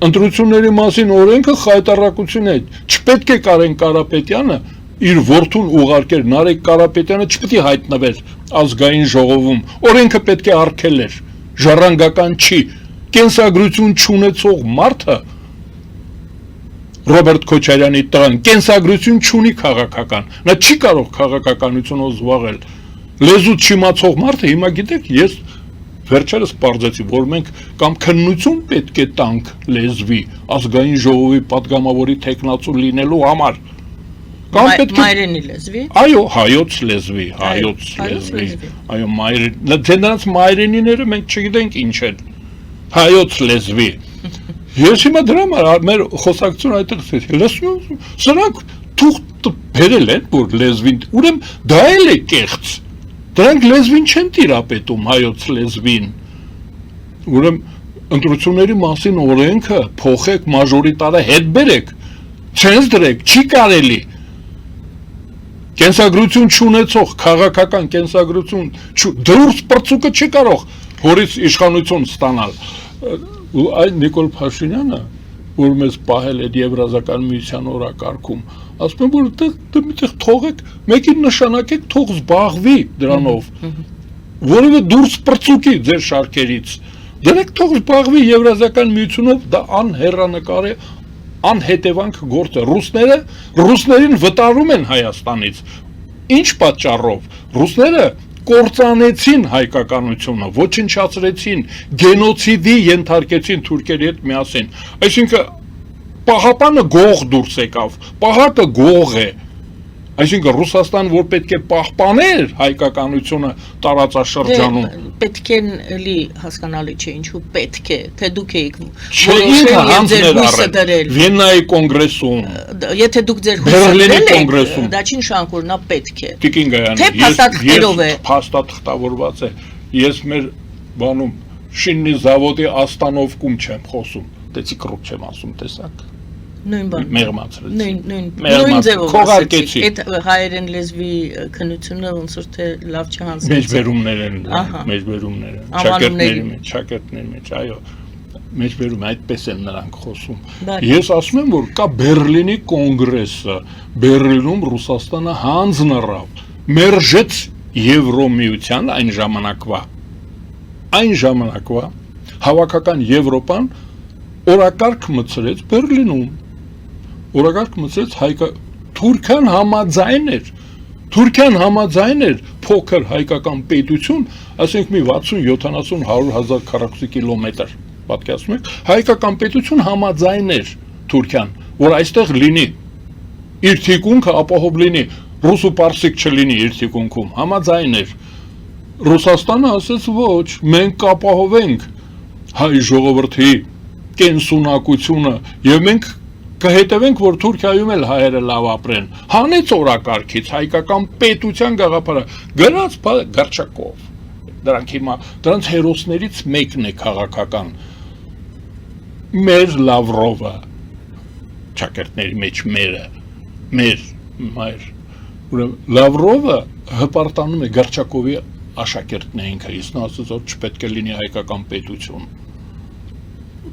ընտրությունների մասին օրենքը խայտառակություն է, չպետք է Կարեն Կարապետյանը իր որդուն ուղարկեր, Նարեկ Կարապետյանը չպետք է հայտնվեր ազգային ժողովում, օրենքը պետք է արգելեր, ժառանգական չի, կենսագրություն չունեցող մարդը, Ռոբերտ Քոչարյանի տղան, կենսագրություն չունի քաղաքական, նա չի կարող քաղաքականությունով զբաղվել, լեզու չիմացող մարդը, հիմա գիտեք, ես վերջերս պարզեցի, որ մենք կամ քննություն պետք է տանք լեզվի, ազգային ժողովի պատգամավորի տեխնացու լինելու համար, կամ պետք է մայրենի լեզվի, այո, հայոց լեզվի, այո, նրանց մայրենիները մենք չգիտենք ինչ են, հայոց լեզվի, ես հիմա դրա համար մեր խոսակցությունը այդտեղ լսում, սրանք թուղթ բերել են, որ լեզվին, ուրեմն դա էլ է կեղծ, դրանք լեզվին չեն տիրապետում հայոց լեզվին, ուրեմն ընտրությունների մասին օրենքը փոխեք, մաժորիտարը հետ բերեք, չենց դրեք, չի կարելի, կենսագրություն չունեցող, քաղաքական կենսագրություն, դուրս պրծուկը չի կարող հորից իշխանություն ստանալ, ու այդ Նիկոլ Փաշինյանը, որ մեզ պահել է Եվրազական միության օրակարգում, ասում եմ, որ դեռ թողեք, մեկին նշանակեք, թող զբաղվի դրանով, որևէ դուրս պրծուկի ձեր շարքերից, դրեք թող զբաղվի Եվրազական միությունով, դա անհեռանկար է, անհետևանք գործ է, ռուսներին վտարում են Հայաստանից, ինչ պատճառով, ռուսները կործանեցին հայկականությունը, ոչնչացրեցին, գենոցիդի ենթարկեցին թուրքերի հետ միասին, այսինքն պահապանը գող դուրս եկավ, պահակը գող է, Այսինքն Ռուսաստան, որ պետք է պահպաներ հայկականությունը տարածաշրջանում։ Պետք է էլի հասկանալի չէ, ինչու պետք է, թե դուք եք Չէ, ինքը հանձնել առել Վիեննայի կոնգրեսում, եթե դուք ձեր Բերլինի կոնգրեսում, դա չի նշանակում, որ նա պետք է։ Տիկին Գայանի, Թե փաստաթղթերով է։ Փաստաթղթավորված է, ես մեր բանում շիննի զավոդի Աստանովկում չեմ խոսում, դեցի կրուտ չեմ ասում, տեսակ։ Նույն բան։ Մեղմացրեցի։ Նույն ձևով քողարկեցի։ Այդ հայերեն լեզվի քննությունը ոնց որ թե լավ չհանձնեցի։ Մեջբերումներ են, մեջբերումներ են, շակերտների մեջ, այո, մեջբերում այդպես են նրանք խոսում։ Ես ասում եմ, որ կա Բերլինի կոնգրեսը, Բերլինում Ռուսաստանը հանձնռավ, մերժեց Եվրոմիության այն ժամանակվա հավաքական Եվրոպան օրակարգ մտցրեց Բերլինում, օրակարգ մտցրեց Թուրքիան համաձայն էր փոքր հայկական պետություն, ասենք մի 60-70-100 հազար քառակուսի կիլոմետր, պատկերացնում եք, հայկական պետություն համաձայն էր Թուրքիան, որ այստեղ լինի, իր թիկունքը ապահով լինի, ռուս ու պարսիկ չլինի իր թիկունքում, համաձայն էր։ Ռուսաստանը ասեց ոչ, մենք կապահովենք հայ ժողովրդի կենսունակությունը եւ մենք կհետևենք, որ Թուրքիայում էլ հայերը լավ ապրեն։ Հանեց օրակարգից հայկական պետության գաղափարը, գրած Գրչակով։ Դրանց հերոսներից մեկն է քաղաքական մեր Լավրովը, ճակերտների մեջ մեր Լավրովը հպարտանում է Գրչակովի աշակերտն է ինքը, իսկ նա ասաց, որ չպետք է լինի հայկական պետություն։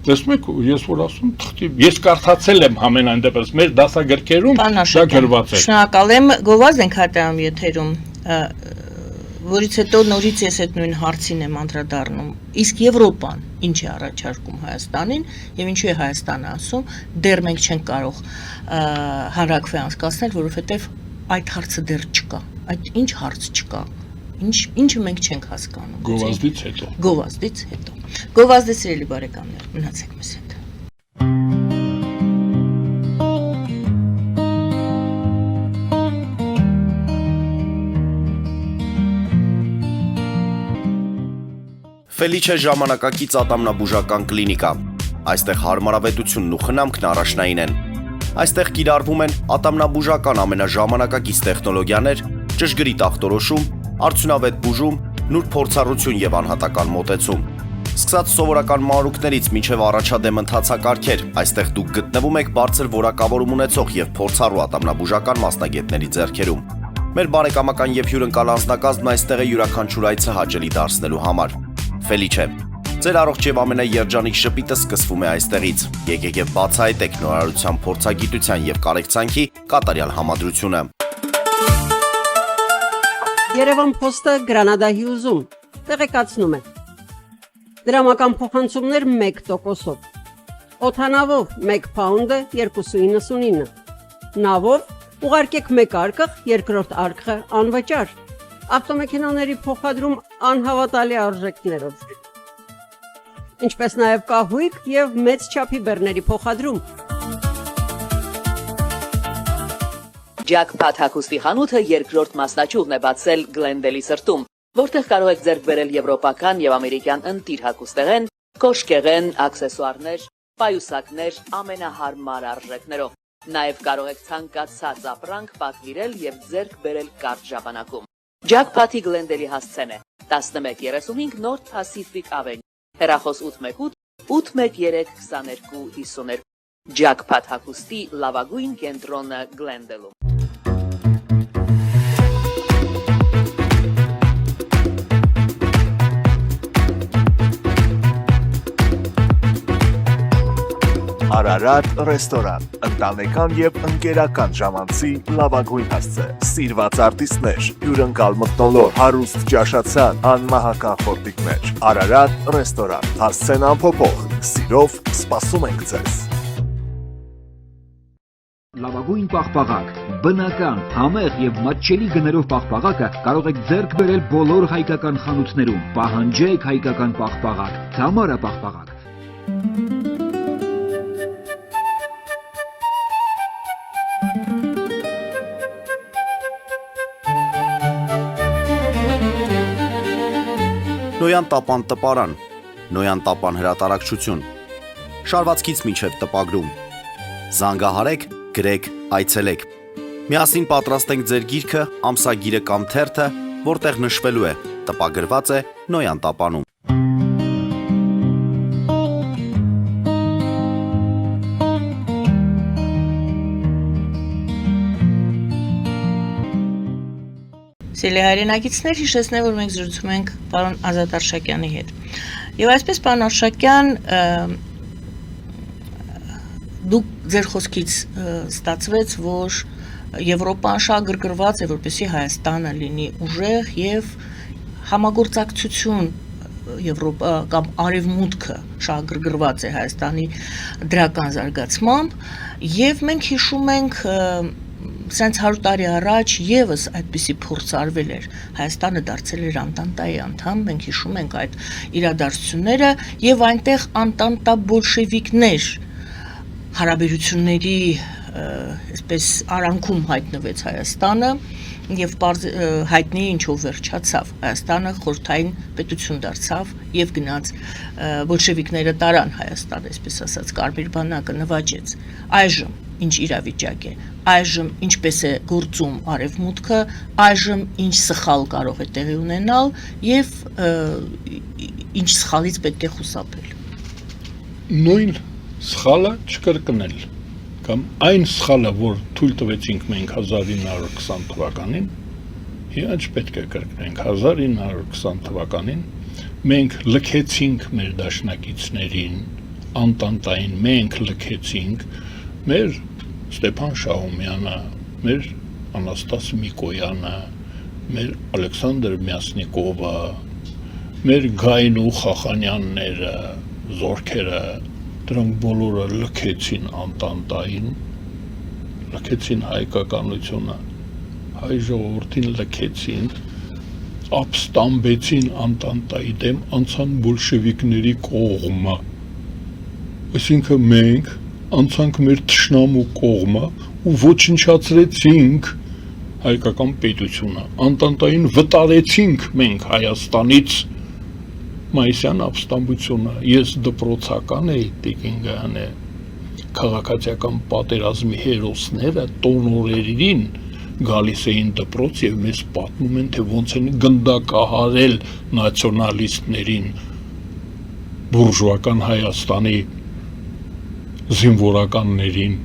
Տեսնում եք, ես որ ասում թղթի, ես կարդացել եմ ամենայն դեպս, մեր դասագրքերում դա գրված է։ Շնորհակալ եմ, գովազդ ենք հատայում եթերում, որից հետո նորից ես այդ նույն հարցին եմ անդրադառնում։ Իսկ Եվրոպան ինչ է առաջարկում Հայաստանին եւ ինչու է Հայաստանը ասում, դեռ մենք չենք կարող հանրաքվե անցկացնել, որովհետեւ այդ հարցը դեռ չկա։ Այդ ինչ հարց չկա։ Ինչը մենք չենք հասկանում։ Գովազդից հետո։ Գովազդի սիրելի բարեկամներ, մնացեք մեզ հետ։ Ֆելիչե ժամանակակից ատամնաբուժական կլինիկա։ Այստեղ հարմարավետությունն ու խնամքն առաջնային են։ Այստեղ կիրառվում են ատամնաբուժական ամենաժամանակակից տեխնոլոգիաներ, ճշգրիտ ախտորոշում, արդյունավետ բուժում, նուրբ փորձառություն եւ անհատական մոտեցում։ Սկսած սովորական մանրուքներից մինչև առաջադեմ ընթացակարգեր, այստեղ դուք գտնվում եք բարձր որակավորում ունեցող եւ փորձառու ատամնաբուժական մասնագետների ձեռքերում։ Մեր բարեկամական եւ հյուրընկալ անձնակազմն այստեղ է յուրաքանչյուր այցը հաճելի դարձնելու համար։ Ֆելիչե, ձեր առողջ եւ ամենաերջանիկ շպիտը սկսվում է այստեղից։ Եկեք եւ բացահայտեք նորարարության, փորձագիտության եւ կարեկցանքի կատարյալ համադրությունը։ Երևան Փոստը Գրանադա Հյուզում տեղեկացնում է։ Դրամական փոխանցումներ 1%-ով։ Օդանավով 1 փաունդը 2.99։ Նավով ուղարկեք 1 արկղ, երկրորդ արկղը անվճար։ Ավտոմեքենաների փոխադրում անհավատալի արժեքներով։ Ինչպես նաև կահույք եւ մեծ չափի բեռների փոխադրում։ Jackpot հագուստի խանութը երկրորդ մասնաճյուղն է բացել Գլենդելի սրտում, որտեղ կարող եք ձեռք բերել եվրոպական եւ ամերիկյան ընտիր հագուստեղեն, կոշկեղեն, աքսեսուարներ, պայուսակներ ամենահարմար արժեքներով։ Նաև կարող եք ցանկացած ապրանք պատվիրել եւ ձեռք բերել կարճ ժամանակում։ Jackpot-ի Գլենդելի հասցեն է 1135 North Pacific Avenue, հեռախոս 818 813 2252։ Jackpot հագուստի լավագույն կենտրոնը Գլենդելում։ Արարատ ռեստորան, ընտանեկան եւ ընկերական ժամանցի լավագույն հասցե, սիրված արտիստներ, հյուրընկալ մթնոլորտ, հարուստ ճաշացան, անմահական խորտիկներ, Արարատ ռեստորան, հասցեն անփոփոխ, սիրով սպասում ենք ձեզ։ Լավագույն պաղպաղակ, բնական, համեղ եւ մատչելի գներով պաղպաղակը կարող եք ձեռք բերել բոլոր հայկական խանութներում։ Պահանջեք հայկական պաղպաղակ, Թամարա պաղպաղակ։ Նոյան տապան տպարան, Նոյան տապան հրատարակչություն, շարվածքից մինչև տպագրում, զանգահարեք, գրեք, այցելեք, միասին պատրաստենք ձեր գիրքը, ամսագիրը կամ թերթը, որտեղ նշվելու է, տպագրված է Նոյան տապանում։ Սիրելի հայրենակիցներ, հիշեցնեմ, որ մենք զրուցում ենք պարոն Ազատ Արշակյանի հետ։ Եվ այսպես, պարոն Արշակյան, դուք ձեր խոսքից ստացվեց, որ Եվրոպան շատ գրգռված է, որպեսզի Հայաստանը լինի ուժեղ եւ համագործակցություն Եվրոպա կամ արևմուտքը շատ գրգռված է Հայաստանի դրական զարգացմամբ, եւ մենք հիշում ենք Սենց 100 տարի առաջ եւս այդպիսի փորձ արվել էր, Հայաստանը դարձել էր Անտանտայի անդամ, մենք հիշում ենք այդ իրադարձությունները եւ այնտեղ անտանտա բոլշևիկներ հարաբերությունների այսպես արանքում հայտնվեց Հայաստանը եւ հայտնի ինչով վերջացավ Հայաստանը խորհրդային պետություն դարձավ եւ գնաց բոլշևիկները տարան Հայաստան, այսպես ասած, կարմիր բանակը նվաճեց։ Այժմ ինչ իրավիճակ է, այժմ ինչպես է գործում արևմուտքը, այժմ ինչ սխալ կարող է տեղի ունենալ եւ ինչ սխալից պետք է խուսափել։ Նույն սխալը չկրկնել կամ այն սխալը, որ թույլ տվեցինք մենք 1920 թվականին, հենց պետք է կրկնենք 1920 թվականին մենք լքեցինք մեր դաշնակիցներին, Անտանտային մենք լքեցինք մեր Ստեփան Շահումյանը, մեր Անաստաս Միկոյանը, մեր Ալեքսանդր Մյասնիկովը, մեր Գայն ու Խախանյանները, զորքերը, դրանք բոլորը լքեցին Անտանտային, լքեցին հայկականությունը, հայ ժողովրդին լքեցին, ապստամբեցին Անտանտայի դեմ, անցան բոլշևիկների կողմը, այսինքն մենք անցանք մեր թշնամու կողմը ու ոչնչացրեցինք հայկական պետությունը, Անտանտային վտարեցինք մենք Հայաստանից Մայիսյան ապստամբությունը, ես դպրոցական էի Տիկինգանը, քաղաքացիական պատերազմի հերոսները տոնորերին գալիս էին դպրոց եւ մեզ պատմում են, թե ոնց են գնդակահարել նացիոնալիստներին բուրժուական Հայաստանի զինվորականներին,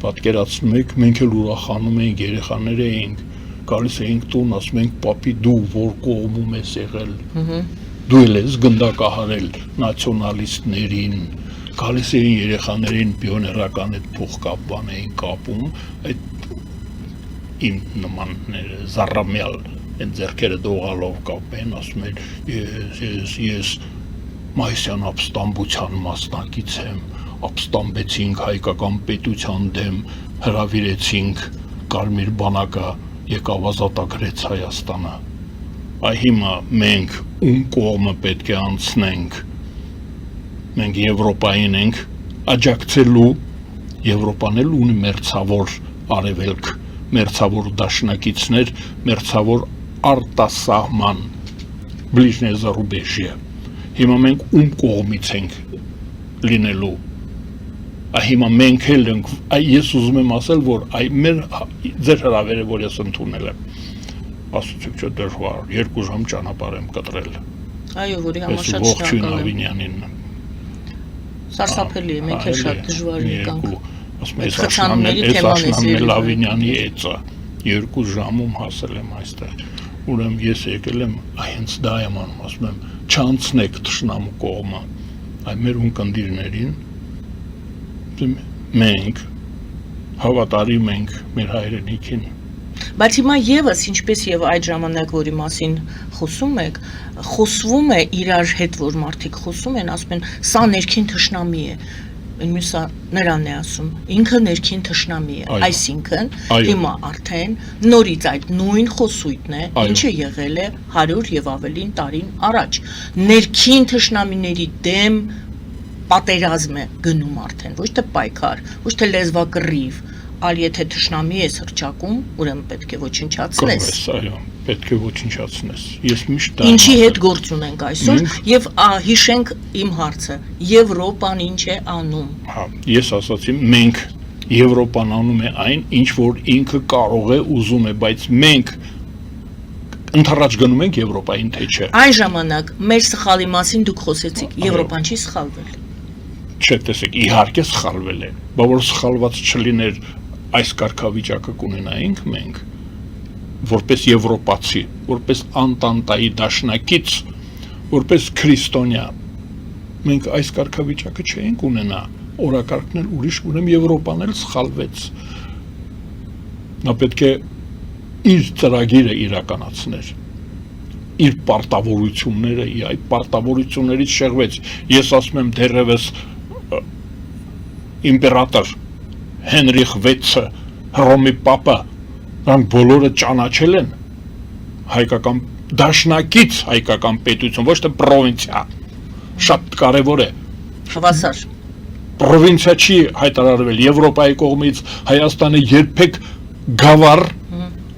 պատկերացնում եք, մենք էլ ուրախանում էինք, երեխաներ էինք, գալիս էինք տուն, ասում ենք, պապի դու որ կողմում ես եղել, դու էլ ես գնդակահարել նացիոնալիստներին, գալիս էին երեխաներին պիոներական այդ փողկապան էին կապում, այդ իմ նմանները զառամյալ են ձեռքերը դողալով կապեն, ասում են, ես Մայիսյան ապստամբության մասնակից եմ, ապստամբեցինք հայկական պետության դեմ, հրավիրեցինք կարմիր բանակը եկավ ազատագրեց Հայաստանը։ Այ հիմա մենք ում կողմը պետք է անցնենք, մենք Եվրոպային ենք աջակցելու, Եվրոպան էլ ունի մերձավոր արևելք, մերձավոր դաշնակիցներ, մերձավոր արտասահման, բլիժնե զարուբեժյա։ Հիմա մենք ում կողմից ենք լինելու, հիմա մենք էլ ենք, ես ուզում եմ ասել, որ ձեր հրավերը, որ ես ընդունել եմ, ասուցիք չէ դժվար, 2 ժամ ճանապարհ եմ կտրել։ Այո, որի համար շատ շնորհակալ եմ։ Սարսափելի է, մենք էլ շատ դժվար եկանք։ Ասում եմ, Աշնանն Լավինյանի էծա, 2 ժամում հասել եմ այստեղ, ուրեմն ես եկել եմ, հենց դա եմ անում, ասում եմ, չանցնեք թշնամու կողմը, այ մեր ունկնդիրներին, մենք հավատարիմ ենք մեր հայրենիքին։ Բայց հիմա եւս ինչպես եւ այդ ժամանակ, որի մասին խոսում եք, խոսվում է իրար հետ, որ մարդիկ խոսում են, ասում են, սա ներքին թշնամի է։ Մյուսը նրան է ասում, ինքը ներքին թշնամի է, այսինքն հիմա արդեն նորից այդ նույն խոսույթն է, ինչը եղել է 100 եւ ավելին տարին առաջ։ Ներքին թշնամիների դեմ պատերազմ է գնում արդեն, ոչ թե պայքար, ոչ թե լեզվակռիվ, այլ եթե թշնամի ես հռչակում, ուրեմն պետք է ոչնչացնես։ պետք է ոչնչացնես։ Ես միշտ դա Ինչի եմ հետ ասել։ գործ ունենք այսօր եւ հիշենք իմ հարցը Եվրոպան ինչ է անում Հա, ես ասացի մենք Եվրոպան անում է այն, ինչ որ ինքը կարող է ուզում է, բայց մենք ընդառաջ գնում ենք Եվրոպային, թե չէ։ Այն ժամանակ մեր սխալի մասին դուք խոսեցիք Եվրոպան չի սխալվել Չէ, տեսեք, իհարկե սխալվել է, բայց որ սխալված չլիներ այս կարգավիճակը կունենայինք մենք, որպես եվրոպացի, որպես Անտանտայի դաշնակից, որպես քրիստոնյա, մենք այս կարգավիճակը չէինք ունենա, օրակարգն էլ ուրիշ, ուրեմն Եվրոպան էլ սխալվեց։ Նա պետք է իր ծրագիրը իրականացներ, իր պարտավորությունները, այդ պարտավորություններից շեղվեց։ Ես ասում եմ դեռևս իմպերատոր Հենրիխ 6-ը, Հռոմի պապը, նրանք բոլորը ճանաչել են հայկական դաշնակից հայկական պետություն, ոչ թե պրովինցիա։ Շատ կարևոր է։ Հավասար Պրովինցիա չի հայտարարվել Եվրոպայի կողմից, Հայաստանը երբեք գավառ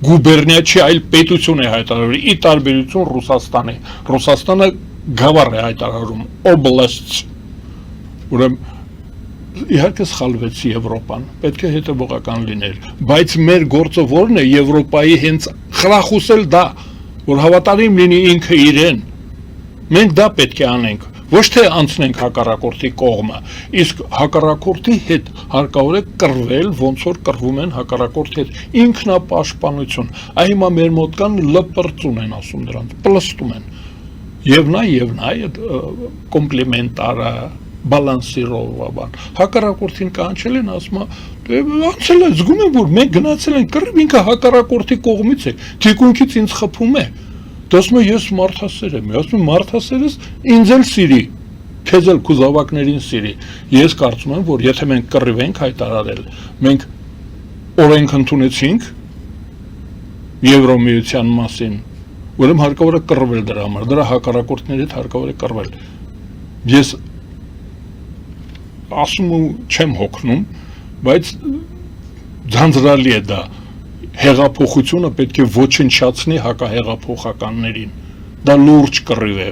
գուբերնիա չի, այլ պետություն է հայտարարվել, ի տարբերություն Ռուսաստանի։ Ռուսաստանը գավառ է հայտարարում, օբլաստ։ Ուրեմն իհարկե սխալվեց Եվրոպան, պետք է հետևողական լիներ, բայց մեր գործը որն է Եվրոպայի հենց խրախուսել դա, որ հավատարիմ լինի ինքը իրեն։ Մենք դա պետք է անենք, ոչ թե անցնենք հակառակորդի կողմը, իսկ հակառակորդի հետ հարկավոր է կռվել, ոնց որ կռվում են հակառակորդի հետ, ինքնապաշտպանություն։ Այ հիմա մեր մոտ կան լպրծուն են ասում դրանց, պլստում են։ Եվ նա կոմպլիմենտարը բալանսիրովաբան հակառակորդին կանչել են ասում անցել է զգում եմ որ մենք գնացել ենք կռիվ ինքը հակառակորդի կողմից է թիկունքից ինձ խփում է դասում ես մարդասեր եմ ասում մարդասերս ինձ էլ սիրի քեզ էլ քո զավակներին սիրի ես կարծում եմ որ եթե մենք կռիվ ենք հայտարարել մենք օրենք ընդունեցինք Եվրոմիության մասին ուրեմն հարկավոր է կռվել դրա համար դրա հակառակորդների հետ հարկավոր է կռվել ես ասում ու չեմ հոգնում, բայց ձանձրալի է դա հեղափոխությունը պետք է ոչնչացնի հակահեղափոխականներին դա լուրջ կռիվ է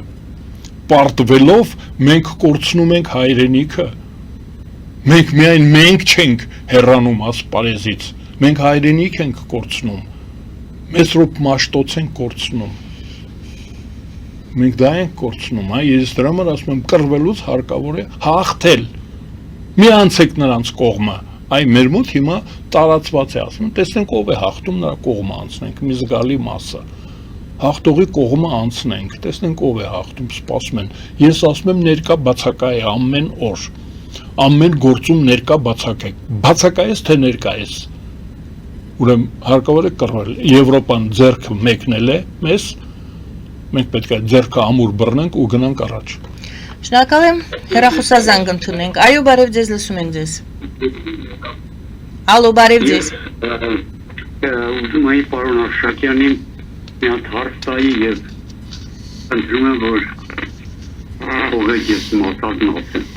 պարտվելով մենք կորցնում ենք հայրենիքը մենք միայն մենք չենք հեռանում ասպարեզից մենք հայրենիք ենք կորցնում մեծ ռոպ մաշտոց ենք կորցնում մենք դա ենք կորցնում ես դրա համար ասում եմ կռվելուց հարկավոր է հաղթել մի անցեք նրանց կողմը, այ մեր մոտ հիմա տարածված է ասում, տեսնենք ով է հաղթում նրա կողմը անցնենք, մի զգալի մասը, հաղթողի կողմը անցնենք, տեսնենք ով է հաղթում, սպասում են, ես ասում եմ ներկա բացակա է ամեն օր, ամեն գործում ներկա բացակա ես թե ներկա ես, ուրեմն հարկավոր է կռվել, Եվրոպան ձեռքը մեկնել է մեզ, մենք պետք է ձեռքը ամուր բռնենք ու գնանք առաջ Շնորհակալ եմ, հեռախոսազանգ ընդունենք։ Այո, բարև ձեզ, լսում ենք ձեզ։ Ալո, բարև ձեզ։ Ուզում էի պարոն Արշակյանին մի հատ հարց տայի եւ ընտրում եմ որ ողեք ես մոտածն ասեմ։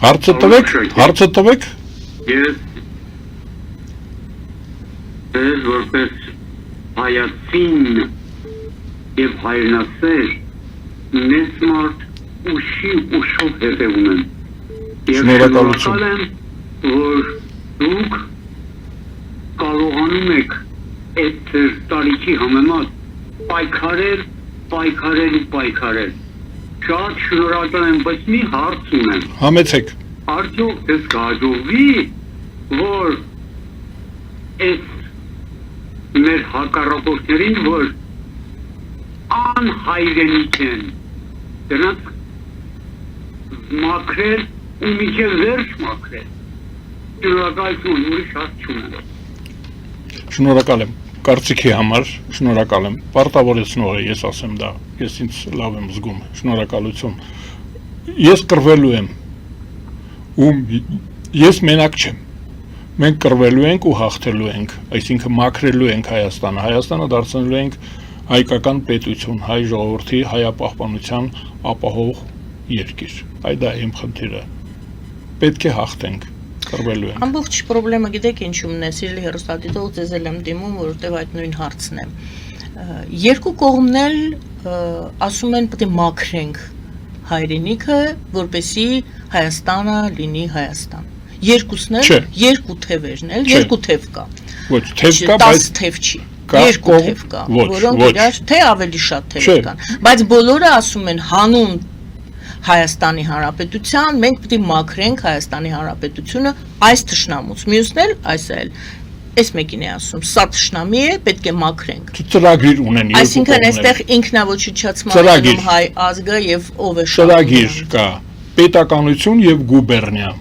Հարցը տվեք։ Ես որպես հայացին եւ հայրենասեր մեծ մարդ ուշով հետևում եմ եւ շնորհակալ եմ որ դուք կարողանում եք այդ տարիքի համեմատ պայքարել շատ շնորհակալ եմ բայց մի հարց ունեմ Համեցեք արդյոք դες կհաջողվի որ այս մեր հակառակորդներին որ անհայրենիք են դրանք մաքրել ու միջև վերջ մաքրել շնորհակալություն ուրիշ հարց չունեմ Շնորհակալ եմ կարծիքի համար շնորհակալ եմ պարտավորեցնող է ես ասեմ դա ես ինձ լավ եմ զգում շնորհակալություն ես կռվելու եմ ու ես մենակ չեմ մենք կռվելու ենք ու հաղթելու ենք այսինքն մաքրելու ենք Հայաստանը դարձնելու ենք հայկական պետություն, հայ ժողովրդի հայապահպանության ապահով երկիր։ Այդ է իմ խնդիրը։ Պետք է հաղթենք։ կռվելու են։ Ամբողջ խնդրումը գիտեք ինչու՞մն է, սիրելի հեռուստադիտող, ձեզ էլ եմ դիմում, որովհետև այդ նույն հարցն է։ Երկու կողմն էլ ասում են պետք է մաքրենք հայրենիքը, որպեսզի Հայաստանը լինի Հայաստան։ Երկուսն էլ, երկու թևերն էլ, երկու թև կա։ Ոչ, թև կա, 10 թև չի։ Երկու թև կա, որոնք իրար թե ավելի շատ թև կան։ Բայց բոլորը ասում են հանուն Հայաստանի Հանրապետության, մենք պետք է մաքրենք Հայաստանի Հանրապետությունը այս թշնամուց։ Մյուսն էլ, այս էլ Այս մեկին է ասում, սա թշնամի է, պետք է մաքրենք։ Ծրագիր ունեն երկու կողմերը։ Այսինքն այստեղ ինքնավոչուչացման է հայ ազգը եւ ով է ծրագիր կա, պետականություն եւ գուբերնիա։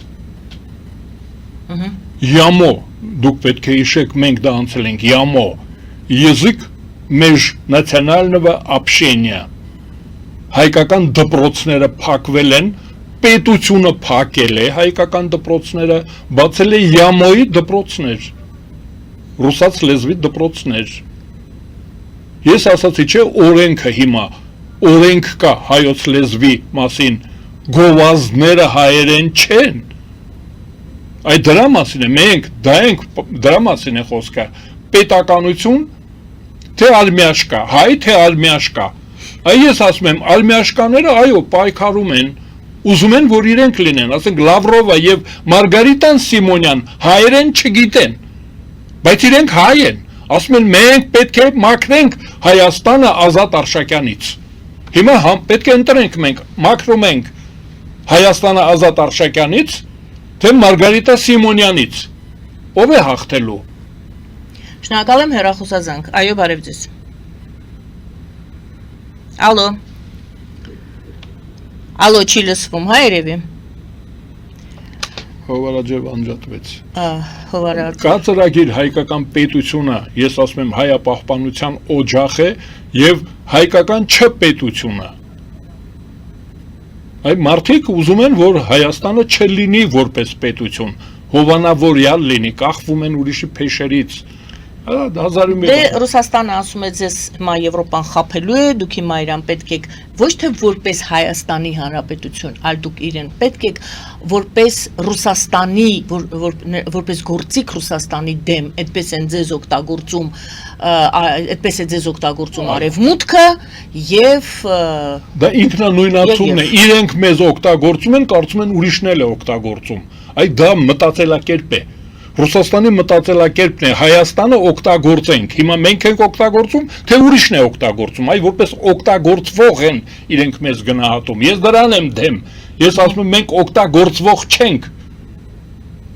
Ямո, դուք պետք է հիշեք, մենք դա անցել ենք, ямо, язык межнационального общения։ Հայկական դպրոցները փակվել են, պետությունը փակել է հայկական դպրոցները, բացել է ямոյի դպրոցներ, ռուսաց լեզվի դպրոցներ։ Ես ասացի, չէ, օրենքը հիմա, օրենք կա հայոց լեզվի մասին, գովազդները հայերեն չեն։ Այդ դրա մասին է, մենք դրա մասին է խոսքը, պետականություն, թե ալմյաշկա, հայ թե ալմյաշկա։ Այ ես ասում եմ, ալմյաշկաները, այո, պայքարում են, ուզում են, որ իրենք լինեն, ասենք Լավրովը եւ Մարգարիտան Սիմոնյան հայերեն չգիտեն, բայց իրենք հայ են, ասում են, մենք պետք է մաքրենք Հայաստանը Ազատ Արշակյանից։ Հիմա պետք է ընտրենք մենք, մաքրում ենք Հայաստանը Ազատ Արշակյանից, թե Մարգարիտա Սիմոնյանից, ով է հաղթելու։ Շնորհակալ եմ հեռախոսազանգ, այո, բարև ձեզ։ Ալո, չի լսվում, հա երևի։ Հովարաձև անջատվեց։ Հովարաձև։ Կա ծրագիր հայկական պետությունը, ես ասում եմ հայապահպանության օջախ է եւ հայկական չպետությունը։ Այ մարդիկ ուզում են, որ Հայաստանը չլինի որպես պետություն, հովանավորյալ լինի, կախվում են ուրիշի փեշերից։ Դե Ռուսաստանը ասում է ձեզ հիմա Եվրոպան խաբելու է, դուք հիմա իրան պետք եք ոչ թե որպես Հայաստանի Հանրապետություն, այլ դուք իրեն պետք եք որպես Ռուսաստանի, որպես գործիք Ռուսաստանի դեմ, այդպես են ձեզ օգտագործում, այդպես է ձեզ օգտագործում Արևմուտքը եւ դա ինքնանույնացումն է, իրենք մեզ օգտագործում են, կարծում են ուրիշն էլ է օգտագործում։ Այ դա մտածելակերպ է։ Ռուսաստանի մտածելակերպն է Հայաստանը օգտագործենք, հիմա մենք ենք օգտագործում, թե ուրիշն է օգտագործում, այ որպես օգտագործվող են իրենք մեզ գնահատում, ես դրան եմ դեմ, ես ասում եմ մենք օգտագործվող չենք,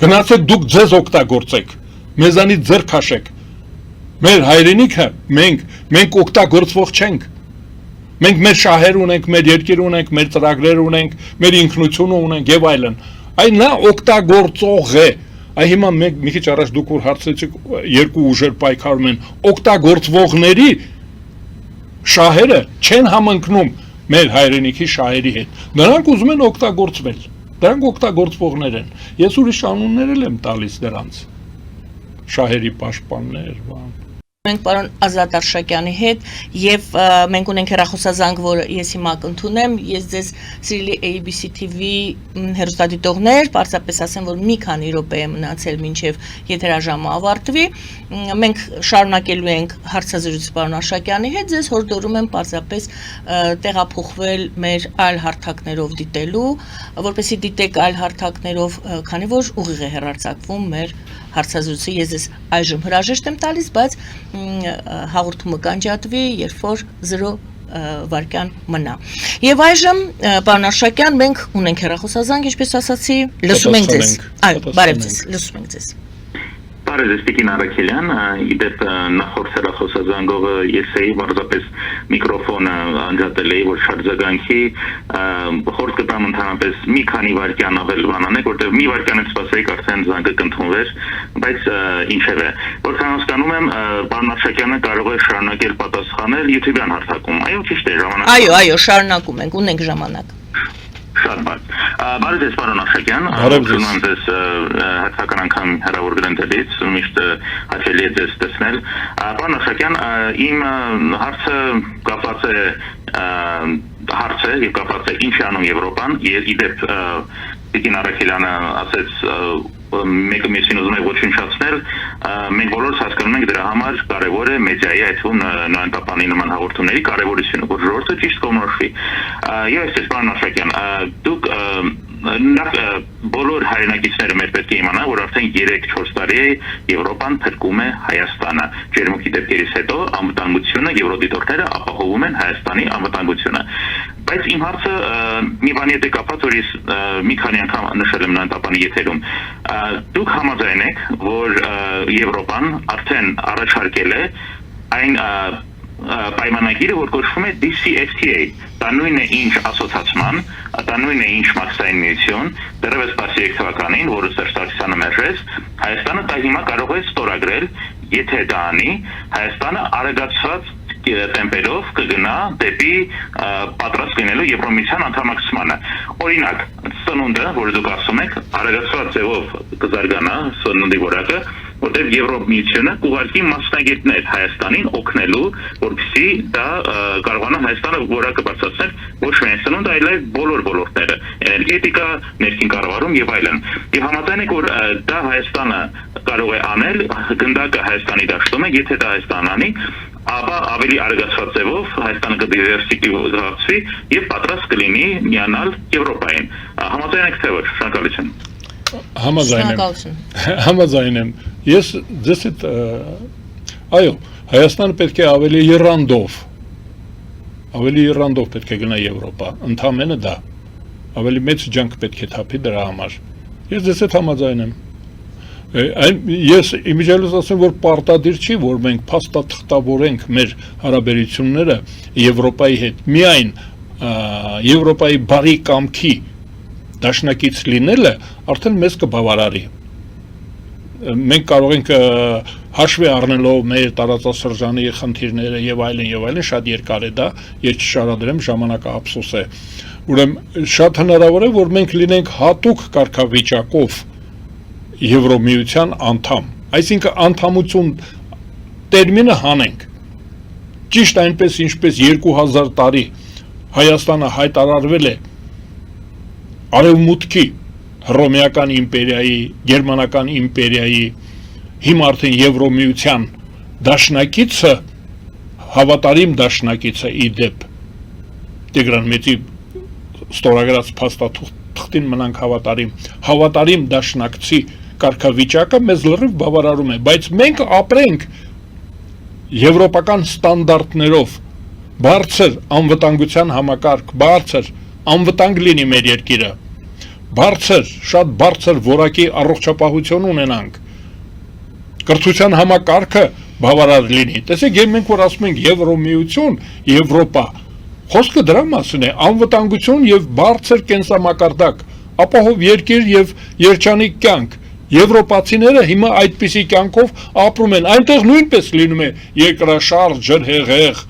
գնացեք դուք ձեզ օգտագործեք, մեզանից ձեռ քաշեք, մեր հայրենիքը մենք օգտագործվող չենք, մենք մեր շահեր ունենք, մեր երկիր ունենք, մեր ծրագրեր ունենք, մեր ինքնությունը ունենք եւ այլն, այ նա օգտագործող է։ Այ հիմա մի քիչ առաջ դուք որ հարցրեցիք երկու ուժեր պայքարում են, օգտագործվողների շահերը չեն համընկնում մեր հայրենիքի շահերի հետ։ Նրանք ուզում են օգտագործվել, դրանք օգտագործվողներ են։ Ես ուրիշ անուններ եմ տալիս դրանց։ Շահերի պաշտպաններ, բան։ Մենք պարոն Ազատ Արշակյանի հետ եւ մենք ունենք հեռախոսազանգ, որը ես հիմա կընդունեմ, ես ձեզ սիրելի ABC TV հեռուստադիտողներ, պարզապես ասեմ, որ մի քանի րոպե է մնացել մինչեւ եթերաժամը ավարտվի, մենք շարունակելու ենք հարցազրույցը պարոն Արշակյանի հետ, ձեզ հորդորում եմ պարզապես տեղափոխվել մեր այլ հարթակներով դիտելու, որպեսզի դիտեք այլ հարթակներով, քանի որ ուղիղ է հեռարձակվում մեր հարցազրույցը, ես ես այժմ հրաժեշտ եմ տալիս, բայց հաղորդումը կանջատվի, երբ որ 0 վայրկյան մնա։ Եվ այժմ, պարոն Արշակյան, մենք ունենք հեռախոսազանգ, ինչպես ասացի, լսում ենք ձեզ։ Այո, բարև ձեզ, լսում ենք ձեզ։ Բարև ձեզ, Տիկին Արաքելյան, իդեպ նախորդ հեռախոսազանգողը ես էի, պարզապես միկրոֆոնը անջատել էի, որ շատ զգանքի, խորհուրդ կտամ ընդհանրապես մի քանի վայրկյան ավել բանանեք, որտեղ մի վայրկյան եմ սպասեիք արդեն զանգը կընդունվեր, բայց ինչևէ, որքան հասկանում եմ, պարոն Արշակյանը կարող է շարունակել պատասխանել YouTube-յան հարթակում, այո, ճիշտ է, ժամանակ։ Այո, շարունակում ենք, ունենք ժամանակ։ Շատ բարձ։ Բարև ձեզ, պարոն Արշակյան, ողջունում եմ ձեզ հերթական անգամ հեռավոր գրընթերից, միշտ հաճելի է ձեզ տեսնել։ Պարոն Արշակյան, իմ հարցը կապված է հարց է եւ կապված է ինչ է անում Եվրոպան եւ իդեպ Տիկին Արաքելյանը ասեց մեկը մյուսին ուզում է ոչնչացնել, մենք բոլորս հասկանում ենք դրա համար կարևոր է մեդիայի, այդ թվում Նոյան Տապանի նման հաղորդումների կարևորությունը, որ ժողովուրդը ճիշտ կողմնորոշվի։ Եվ այսպես, պարոն Աշակյան, դուք բոլոր հայրենակիցները մեր պետք է իմանան, որ արդեն 3-4 տարի է Եվրոպան փրկում է Հայաստանը։ Ջերմուկի դեպքերից հետո անվտանգությունը Եվրոդիտորդները ապահովում են Հայաստանի անվտանգությունը։ Բայց իմ հարցը մի բանի հետ է կապված, որ ես մի քանի անգամ նշել եմ Նոյան Տապանի եթերում։ Դուք համաձայն եք, որ Եվրոպան արդեն առաջարկել է այն պայմանագիրը, որ կոչվում է DCFTA, դա նույնն է ինչ ասոցացման, դա նույնն է ինչ մաքսային միություն, դեռևս 13 թվականին, որը Սերժ Սարգսյանը մերժեց, Հայաստանը դա հիմա կարող է ստորագրել, եթե դա անի, Հայաստանը արագացված տեմպերով կգնա դեպի պատրաստ լինելու Եվրոմիության անդամակցմանը։ Օրինակ, սնունդը, որը դուք ասում եք, արագացված ձևով կզարգանա սնունդի որակը, որտեղ Եվրոմիությունը կուղարկի մասնագետներ Հայաստանին օգնելու, որպեսզի դա կարողանա Հայաստանը որակը բարձրացնել ոչ միայն սնունդը, այլև բոլոր ոլորտները, էներգետիկա, ներքին կառավարում եւ այլն։ Եվ համաձայն եք, որ դա Հայաստանը կարող է անել, գնդակը Հայաստանի դաշտում է, եթե դա Հայաստանն անի, ապա ավելի արագացված ձևով Հայաստանը կդիվերսիֆիկացվի եւ պատրաստ կլինի միանալ Եվրոպային։ Համաձայն եք թե ոչ, շնորհակալություն։ Համաձայն եմ։ Ես ձեզ հետ այո, Հայաստանը պետք է ավելի եռանդով պետք է գնա Եվրոպա, ընդամենը դա։ Ավելի մեծ ջանք պետք է թափի դրա համար։ Ես ձեզ հետ համաձայն եմ։ Ես իմիջիալուց ասեմ, որ պարտադիր չի, որ մենք փաստաթղթավորենք մեր հարաբերությունները Եվրոպայի հետ։ Միայն Եվրոպայի բարի կամքի դաշնակից լինելը արդեն մեզ կբավարարի։ Մենք կարող ենք հաշվի առնելով մեր տարածաշրջանի խնդիրները եւ այլն, շատ երկար է դա, ես չշարադրեմ, ժամանակը ափսոս է։ Ուրեմն շատ հնարավոր է, որ մենք լինենք հատուկ կարգավիճակով Եվրոմիության անդամ, այսինքն անդամություն տերմինը հանենք, ճիշտ այնպես ինչպես 2000 տարի Հայաստանը հայտարարվել է արևմուտքի Հռոմեական իմպերիայի, Գերմանական իմպերիայի, հիմա արդեն Եվրոմիության դաշնակիցը, հավատարիմ դաշնակիցը իդեպ Տիգրան Մեծի ստորագրած փաստաթղթին մնանք հավատարիմ դաշնակցի կարգավիճակը մեզ լրիվ բավարարում է, բայց մենք ապրենք եվրոպական ստանդարտներով, բարձր անվտանգության համակարգ, բարձր անվտանգ լինի մեր երկիրը, շատ բարձր որակի առողջապահություն ունենանք, կրթության համակարգը բավարար լինի։ Տեսեք, մենք որ ասում ենք Եվրոմիություն, Եվրոպա, խոսքը դրա մասին է, անվտանգություն եւ բարձր կենսամակարդակ, ապահով երկիր եւ երջանիկ կյանք։ Եվրոպացիները հիմա այդպիսի կյանքով ապրում են, այնտեղ նույնպես լինում է երկրաշարժ, ջրհեղեղ,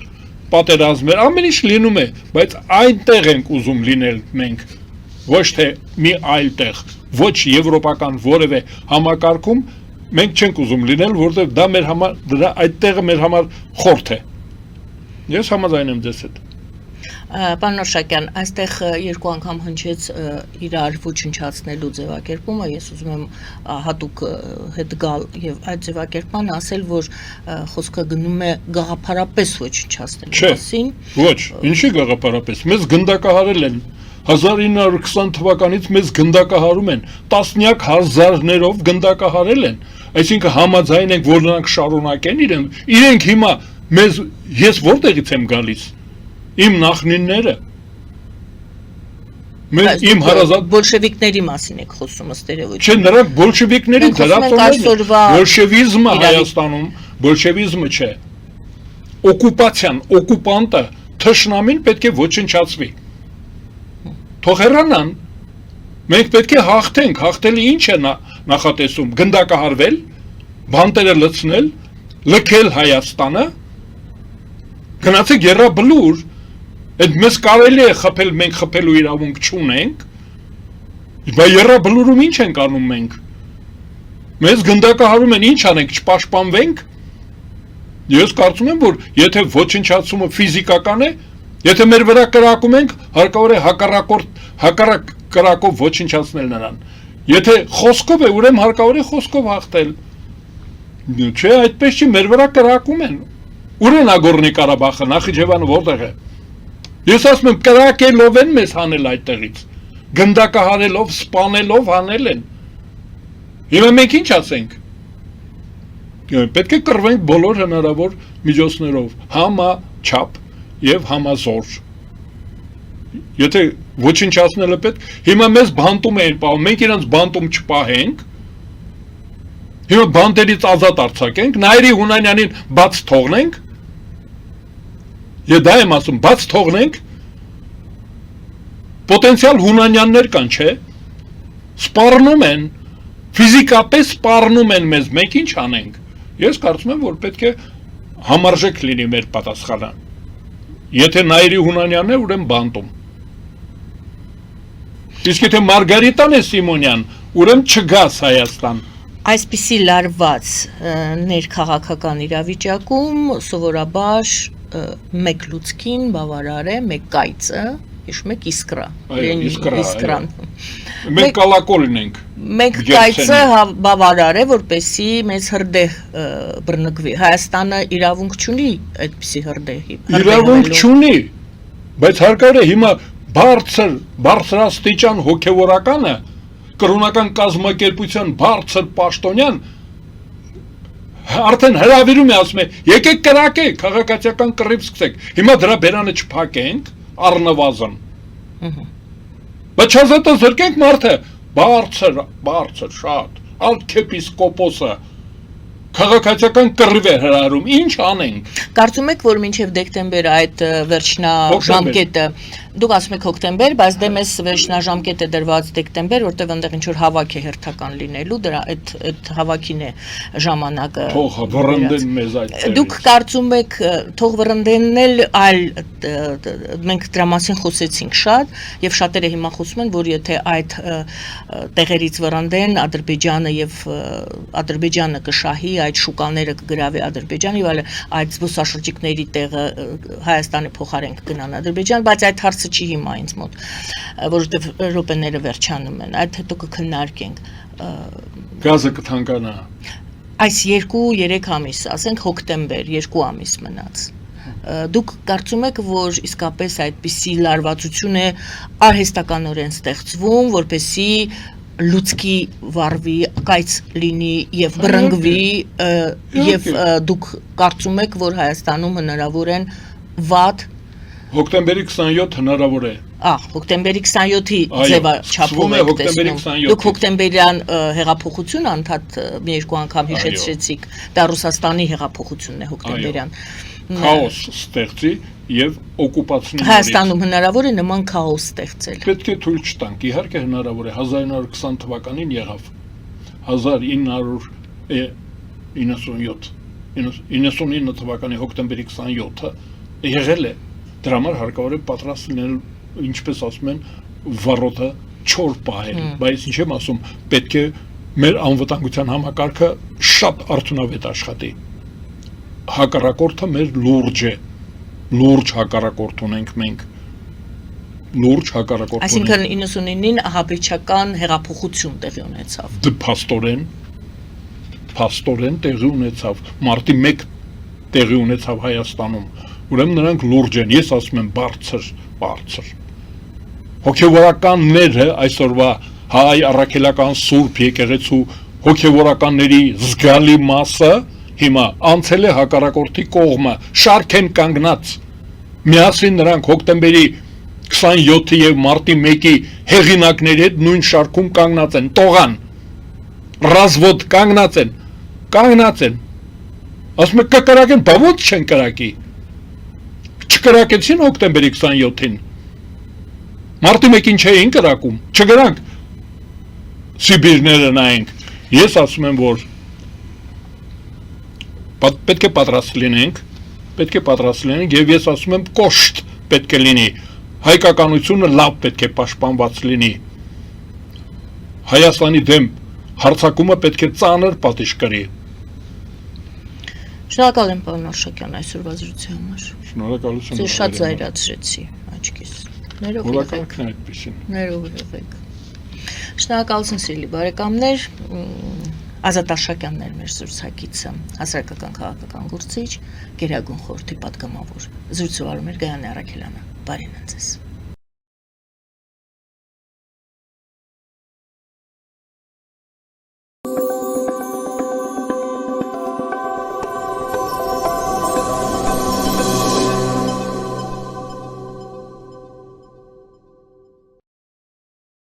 պատերազմներ, ամեն ինչ լինում է, բայց այնտեղ ենք ուզում լինել մենք, ոչ թե մի այլ տեղ, ոչ եվրոպական որևէ համակարգում մենք չենք ուզում լինել, որովհետև դա մեր համար, այդ տեղը մեր համար խորթ է։ Ես համաձայն եմ ձեզ հետ։ Պարոն Աշակյան, այստեղ երկու անգամ հնչեց իրար ոչնչացնելու ձևակերպումը, ես ուզում եմ հատուկ հետ գալ եւ այդ ձևակերպմանը ասել, որ խոսքը գնում է գաղափարապես ոչնչացնելու մասին։ Ոչ, ինչի գաղափարապես, մեզ գնդակահարել են 1920 թվականից մեզ գնդակահարում են, տասնյակ հազարներով գնդակահարել են, այսինքն համաձայն ենք, որ նրանք շարունակեն իրենք հիմա մեզ, ես որտեղից եմ գալիս, իմ նախնինները, իմ հարազատ բոլշևիկների մասին եք խոսում ըստ երևույթին։ Չէ, նրանք բոլշևիկների դրածոներն են, բոլշևիզմը Հայաստանում, բոլշևիզմը չէ, օկուպացիան, օկուպանտը, թշնամին պետք է ոչնչացվի, թող հեռանան, մենք պետք է հաղթենք, հաղթելը ինչ է նախատեսում, գնդակահարվել, բանտերը լցնել, լքել Հայաստանը, գնացեք եռաբլուր, այդ մեզ կարելի է խփել, մենք խփելու իրավունք չունենք, բայց եռաբլուրում ինչ ենք անում մենք, մեզ գնդակահարում են, ինչ անենք, չպաշտպանվենք, ես կարծում եմ, որ եթե ոչնչացումը ֆիզիկական է, Եթե մեր վրա կրակում ենք, հարկավոր է հակառակ կրակով ոչնչացնել նրան։ Եթե խոսքով է, ուրեմն հարկավոր է խոսքով հաղթել։ Չէ, այդպես չի, մեր վրա կրակում են։ Ուր է Նագորնի Ղարաբաղը, Նախիջևանը որտեղ է։ Ես ասում եմ, կրակելով են մեզ հանել այդտեղից։ Գնդակահարելով, սպանելով հանել են։ Հիմա մենք ինչ ասենք։ Պետք է կռվենք բոլոր հնարավոր միջոցներով, համաչափ եւ համազոր։ Եթե ոչնչացնելը պետք, հիմա մեզ բանտում էին պահում, մենք իրանց բանտում չպահենք, հիմա բանտերից ազատ արձակենք, Նայիրի Հունանյանին բաց թողնենք, եւ դա եմ ասում, բաց թողնենք, պոտենցիալ Հունանյաններ կան, չէ, սպառնում են, ֆիզիկապես սպառնում են մեզ, մենք ինչ անենք։ Ես կարծում եմ, որ պետք է համարժեք լինի մեր պատասխանը։ Եթե Նայիրի Հունանյանն է, ուրեմն բանտում։ Իսկ եթե Մարգարիտան է Սիմոնյան, ուրեմն չգաս Հայաստան։ Այսպիսի լարված ներքաղաքական իրավիճակում սովորաբար մեկ լուցկին բավարար է, մեկ կայծը, մեկ իսկրա։ Իսկրան։ Մենք կալակոլ ենք։ Մեկ կայծը բավարար է, որպեսի մեզ հրդեհ բռնկվի։ Հայաստանը իրավունք չունի այդպիսի հրդեհի։ Իրավունք չունի, բայց հարկավոր է հիմա բարձրաստիճան հոգևորականը, կրոնական կազմակերպության բարձր պաշտոնյան արդեն հրավիրում է, ասում է, եկեք կրակեք, քաղաքացիական կռիվ սկսեք։ Հիմա դրա բերանը չփակենք, առնվազն։ Բայց չազատը զրկենք մարդը, բարձր, շատ, արքեպիսկոպոսը, քաղաքացիական կռիվ է հրահրում, ինչ անենք։ Կարծում եք, որ մինչև դեկտեմբեր այդ վերջնաժամկետը, դուք ասում եք հոկտեմբեր, բայց դե մեզ վերջնաժամկետը դրված դեկտեմբեր, որտեղ այնտեղ ինչ որ հավաք է հերթական լինելու, դրա այդ հավաքին է ժամանակը։ Թող վռնդեն մեզ այդ։ Դուք կարծում եք, թող վռնդենն էլ այլ մենք դրա մասին խոսեցինք շատ, եւ շատերը հիմա խոսում են, որ եթե այդ տեղերից վռնդեն Ադրբեջանը եւ Ադրբեջանը կշահի, այդ շուկաները կգրավի Ադրբեջան եւ այդ զբոսաշրջիկների տեղը Հայաստանի փոխարեն կգնան Ադրբեջան, բայց այդ հարցը չի հիմա ինձ մոտ, որովհետեւ րոպեները վերջանում են, այդ հետո կքննարկենք։ Գազը կթանկանա։ Այս 2-3 ամիս, ասենք հոկտեմբեր, 2 ամիս մնաց։ Դուք կարծում եք, որ իսկապես այդպիսի լարվածություն է արհեստականորեն ստեղծվում, որպեսզի լուցկի վարվի, կայծ լինի եւ բռնկվի եւ դուք կարծում եք, որ Հայաստանում հնարավոր են վատ հոկտեմբերի 27 հնարավոր է։ Հոկտեմբերի 27-ի ձևաչափով եք տեսնում։ Դուք հոկտեմբերյան հեղափոխություն անդադ մի երկու անգամ հիշեցրեցիք, դա Ռուսաստանի հեղափոխությունն է հոկտեմբերյան։ Քաոս ստեղծի եւ օկուպացիոն Հայաստանում հնարավոր է նման քաոս ստեղծել։ Պետք է թույլ չտանք, իհարկե հնարավոր է, 1920 թվականին եղավ, 1999 թվականի հոկտեմբերի 27-ը եղել է, դրա համար հարկավոր է պատրաստ լինել, ինչպես ասում են, վառոդը չոր պահել, բայց ինչ եմ ասում, պետք է մեր անվտանգության համակարգը շատ արդյունավետ աշխատի։ Հակառակորդը մեր լուրջ է, լուրջ հակառակորդ ունենք մենք, լուրջ հակառակորդ ունենք։ Այսինքն 99-ին ահաբեկչական հեղափոխություն տեղի ունեցավ։ Փաստորեն տեղի ունեցավ, մարտի 1 տեղի ունեցավ Հայաստանում, ուրեմն նրանք լուրջ են, ես ասում եմ բարձր։ Հոգևորականները այսօրվա հայ առաքելական սուրբ եկեղեցու հոգևորականների զգալի մասը հիմա անցել է հակառակորդի կողմը, շարք են կանգնած, միասին նրանք հոկտեմբերի 27-ի եւ մարտի 1-ի հեղինակների հետ նույն շարքում կանգնած են, տողան, ռազվոդ կանգնած են, ասում եք կկրակեն, բա ո՞նց չեն կրակի, չկրակեցին հոկտեմբերի 27-ին, մարտի 1-ին չէին կրակում, չգրանք, Սիբիրները նայենք, ես ասում եմ, որ պետք է պատրաստ լինենք եւ ես ասում եմ կոշտ պետք է լինի, հայկականությունը լավ պետք է պաշտպանված լինի, Հայաստանի դեմ հարձակումը պետք է ծանր պատիժ կրի։ Շնորհակալ եմ, պարոն Արշակյան, այսօրվա զրույցի համար։ Շնորհակալություն։ Ձեզ շատ զայրացրեցի աչքիս։ Ներող եղեք։ Որակալքն այդպեսին։ Ներող եղեք։ Շնորհակալություն սիրելի բարեկամներ, Ազատ Աշակյանն էր մեր զրուցակիցը, հասարակական քաղաքական գործիչ, Գերագույն խորհրդի պատգամավոր։ Զրույցը վարում էր Գայանե Առաքելյանը։ Բարին ձեզ։